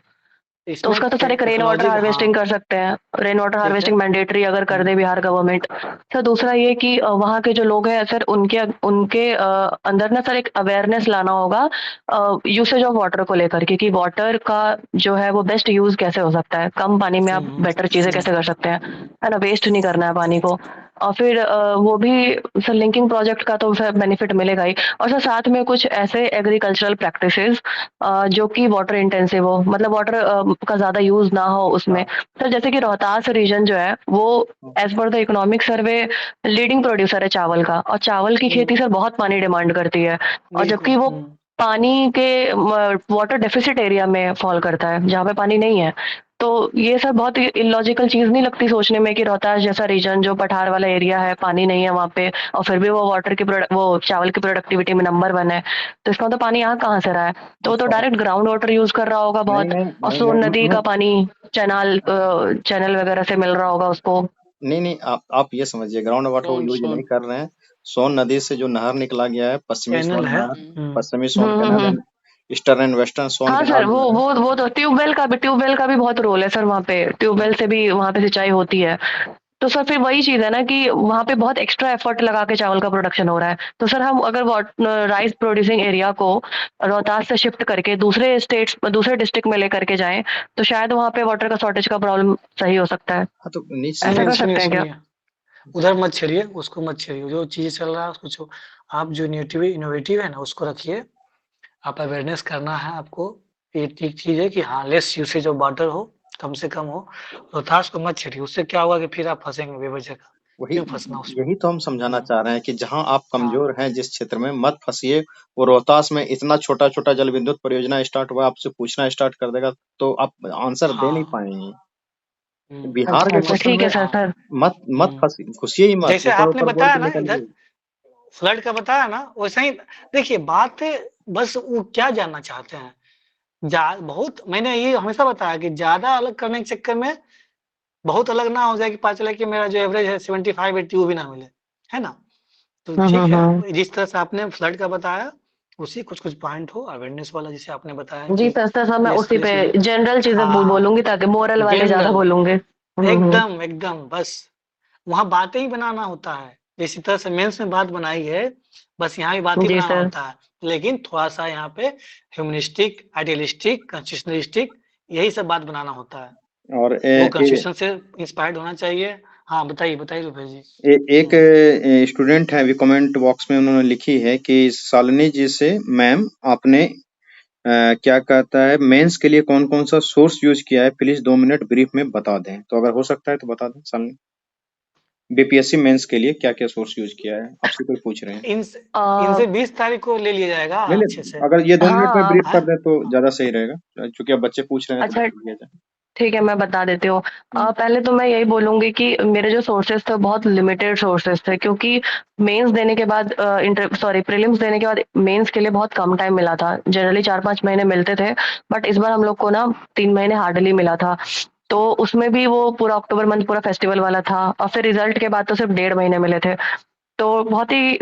तो इसमें उसका तो सर एक रेन वाटर टेक्नोलॉजी हाँ हार्वेस्टिंग कर सकते हैं, रेन वाटर ठीक है। हार्वेस्टिंग मैंडेटरी अगर कर दे बिहार गवर्नमेंट। सर दूसरा ये कि वहाँ के जो लोग हैं सर उनके उनके अंदर ना सर एक अवेयरनेस लाना होगा यूसेज ऑफ वाटर को लेकर के, कि वाटर का जो है वो बेस्ट यूज कैसे हो सकता है, कम पानी में आप बेटर चीजें कैसे कर सकते हैं, है ना, वेस्ट नहीं करना है पानी को। और फिर वो भी सर लिंकिंग प्रोजेक्ट का तो सर बेनिफिट मिलेगा ही, और सर साथ में कुछ ऐसे एग्रीकल्चरल प्रैक्टिसेस जो कि वाटर इंटेंसिव हो, मतलब वाटर का ज्यादा यूज ना हो उसमें। सर जैसे कि रोहतास रीजन जो है वो as per the economic survey leading producer है चावल का, और चावल की खेती सर बहुत पानी डिमांड करती है, और बिल्कुल। जबकि वो पानी के वाटर डेफिसिट एरिया में फॉल करता है जहाँ पे पानी नहीं है। तो ये सर बहुत इलॉजिकल चीज नहीं लगती सोचने में कि रोहतास जैसा रीजन जो पठार वाला एरिया है, पानी नहीं है वहाँ पे, और फिर भी वो वाटर की वो चावल की प्रोडक्टिविटी में नंबर 1 है, तो इसका मतलब पानी यहाँ कहाँ से रहा है? तो वो तो डायरेक्ट ग्राउंड वाटर यूज कर रहा होगा नहीं बहुत, नहीं और नहीं सोन नहीं नदी का नहीं पानी चैनल वगैरह से मिल रहा होगा उसको। नहीं नहीं, आप ये समझिए, ग्राउंड वाटर वो सोन यूज नहीं सोन कर रहे हैं। सोन नदी से जो नहर निकला गया है, पश्चिमी चैनल सोन है। नहर, पश्चिमी Son hmm canal hmm and eastern and western Son हाँ सर कैनाल जो है। वो तो ट्यूबवेल का भी बहुत रोल है सर, वहाँ पे ट्यूबवेल से भी वहाँ पे सिंचाई होती है। तो सर फिर वही चीज है ना कि वहाँ पे बहुत एक्स्ट्रा एफर्ट लगा के चावल का प्रोडक्शन हो रहा है, तो सर हम अगर राइस प्रोड्यूसिंग एरिया को रोहतास से शिफ्ट करके दूसरे स्टेट्स दूसरे डिस्ट्रिक्ट में लेकर के जाएं, तो शायद वहाँ पे वाटर का शॉर्टेज का प्रॉब्लम सही हो सकता है। हाँ तो नहीं ऐसा सुनिए, कर सुनिए सकते हैं क्या? सुनिए, उधर मत छेड़िए, उसको मत छेड़िए, जो चीज चल रहा है उसको आप जो इनोवेटिव है ना उसको रखिए। आप अवेयरनेस करना है आपको, ये ठीक चीज है कि हाँ लेस यूसेज ऑफ वाटर हो, कम से कम हो। रोहतास को मत छेड़िए, उससे क्या होगा कि फिर आप फंसेंगे बेवजह का। वही क्यों फंसना उसमें? यही तो हम समझाना चाह रहे हैं कि जहां आप हाँ कमजोर हैं जिस क्षेत्र में, मत फंसिए। वो रोहतास में इतना छोटा छोटा जल विद्युत परियोजना स्टार्ट हुआ, आपसे पूछना स्टार्ट कर देगा तो आप आंसर दे नहीं हाँ। पाएंगे। बिहार अच्छा के अच्छा मत क्षेत्र ठीक है में सर हाँ। सर। मत मत फंसी घुसिए ही मत, जैसे ऊपर आपने ऊपर बोल बताया के ना निकलिए। इधर फ्लड का बताया ना, वैसे ही देखिए बात है। बस वो क्या जानना चाहते हैं, बहुत मैंने ये हमेशा बताया कि ज्यादा अलग करने के चक्कर में बहुत अलग ना हो जाए कि पता चले कि मेरा जो एवरेज है 75 80 वो भी ना मिले, है ना। तो ठीक हम्म। है, जिस तरह से आपने फ्लड का बताया उसी कुछ कुछ पॉइंट हो अवेयरनेस वाला, जैसे आपने बताया जी कि सर मैं लेस उसी पे लेस। जनरल चीजें हाँ बोलूंगी ताकि मोरल वाले ज्यादा जनरल, बोलूंगे। हम्म। एकदम एकदम बस वहां बातें ही बनाना होता है, जिस तरह से मेंस में बात बनाई है, बस यहाँ भी बात ही जी बनाना सर। होता है। लेकिन थोड़ा सा यहाँ पे ह्यूमनिस्टिक, आइडियलिस्टिक, कंस्टिट्यूशनलिस्टिक, यही सब बात बनाना होता है। और वो कंस्टिट्यूशन से इंस्पायर्ड होना चाहिए। हाँ बताइए बताइए रुपेश जी। एक स्टूडेंट है, अभी कमेंट बॉक्स में उन्होंने लिखी है कि शालिनी जी से, मैम आपने क्या कहता है मेंस के लिए कौन कौन सा सोर्स यूज किया है, प्लीज 2 मिनट ब्रीफ में बता दें। तो अगर हो सकता है तो बता दें शालिनी, बीपीएससी मेंस के लिए क्या क्या सोर्स यूज किया है, आपसे कोई पूछ रहे हैं? इनसे 20 तारीख को ले लिया जाएगा ले अच्छे से। अगर ये 2 मिनट में हाँ ब्रीफ कर दें तो ज्यादा सही रहेगा, क्योंकि अब बच्चे पूछ रहे हैं तो अच्छा बता दिया जाए। ठीक है, मैं बता देती हूँ। पहले तो मैं यही बोलूँगी कि मेरे जो सोर्सेज़ थे बहुत लिमिटेड सोर्सेज़ थे, क्योंकि मेंस देने के बाद प्रीलिम्स देने के बाद मेंस के लिए बहुत कम टाइम मिला था। जनरली 4-5 महीने मिलते थे, बट इस बार हम लोग को ना 3 महीने हार्डली मिला था। तो उसमें भी वो पूरा अक्टूबर मंथ पूरा फेस्टिवल वाला था, और फिर रिजल्ट के बाद तो सिर्फ 1.5 महीने मिले थे। तो बहुत ही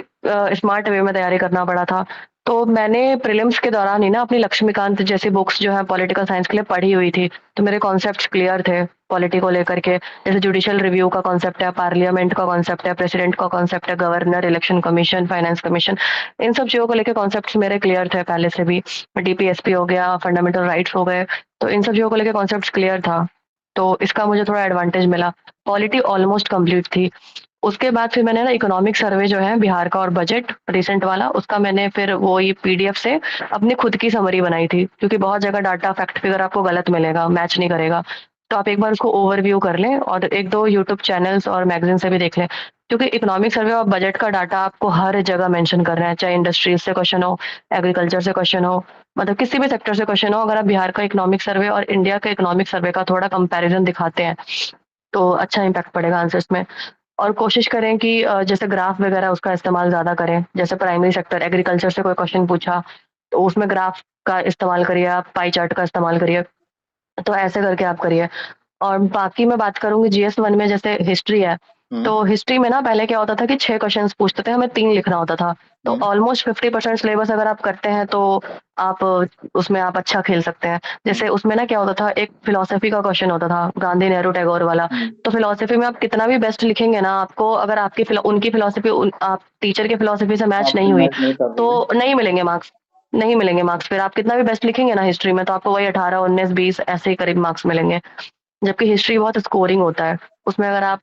स्मार्ट वे में तैयारी करना पड़ा था। तो मैंने प्रीलिम्स के दौरान ही ना अपनी लक्ष्मीकांत जैसी बुक्स जो है पॉलिटिकल साइंस के लिए पढ़ी हुई थी, तो मेरे कॉन्सेप्ट्स क्लियर थे पॉलिटी को लेकर के। जैसे जुडिशियल रिव्यू का कॉन्सेप्ट है, पार्लियामेंट का कॉन्सेप्ट है, प्रेसिडेंट का कॉन्सेप्ट है, governor, election commission, finance commission, इन सब चीज़ों को लेकर कॉन्सेप्ट्स मेरे क्लियर थे पहले से भी। डीपीएसपी हो गया, फंडामेंटल राइट्स हो गए, तो इन सब चीज़ों को लेकर कॉन्सेप्ट्स क्लियर था। तो इसका मुझे थोड़ा एडवांटेज मिला। पॉलिटी ऑलमोस्ट कंप्लीट थी। उसके बाद फिर मैंने ना इकोनॉमिक सर्वे जो है बिहार का और बजट रिसेंट वाला, उसका मैंने फिर वो ये पीडीएफ से अपनी खुद की समरी बनाई थी, क्योंकि बहुत जगह डाटा फैक्ट फिगर आपको गलत मिलेगा, मैच नहीं करेगा। तो आप एक बार उसको ओवरव्यू कर लें और 1-2 यूट्यूब चैनल्स और मैगजीन से भी देख लें, क्योंकि इकोनॉमिक सर्वे और बजट का डाटा आपको हर जगह मेंशन करना है, चाहे इंडस्ट्रीज से क्वेश्चन हो, एग्रीकल्चर से क्वेश्चन हो, मतलब किसी भी सेक्टर से क्वेश्चन हो। अगर आप बिहार का इकोनॉमिक सर्वे और इंडिया का इकोनॉमिक सर्वे का थोड़ा कंपैरिजन दिखाते हैं तो अच्छा इम्पैक्ट पड़ेगा आंसर्स में। और कोशिश करें कि जैसे ग्राफ वगैरह उसका इस्तेमाल ज़्यादा करें। जैसे प्राइमरी सेक्टर एग्रीकल्चर से कोई क्वेश्चन पूछा तो उसमें ग्राफ का इस्तेमाल करिए, आप पाई चार्ट का इस्तेमाल करिए। तो ऐसे करके आप करिए। और बाकी मैं बात करूँगी जीएस 1 में, जैसे हिस्ट्री है, तो हिस्ट्री में ना पहले क्या होता था कि 6 क्वेश्चंस पूछते थे, हमें 3 लिखना होता था। तो ऑलमोस्ट 50% सिलेबस अगर आप करते हैं तो आप उसमें आप अच्छा खेल सकते हैं। जैसे उसमें ना क्या होता था, एक फिलॉसफी का क्वेश्चन होता था, गांधी, नेहरू, टैगोर वाला। तो फिलॉसफी में आप कितना भी बेस्ट लिखेंगे ना, आपको अगर आपकी उनकी फिलॉसफी आप टीचर की फिलॉसफी से मैच नहीं हुई तो नहीं मिलेंगे मार्क्स, नहीं मिलेंगे मार्क्स। फिर आप कितना भी बेस्ट लिखेंगे ना हिस्ट्री में, तो आपको वही 18, 19, 20 ऐसे ही करीब मार्क्स मिलेंगे। जबकि हिस्ट्री बहुत स्कोरिंग होता है, उसमें अगर आप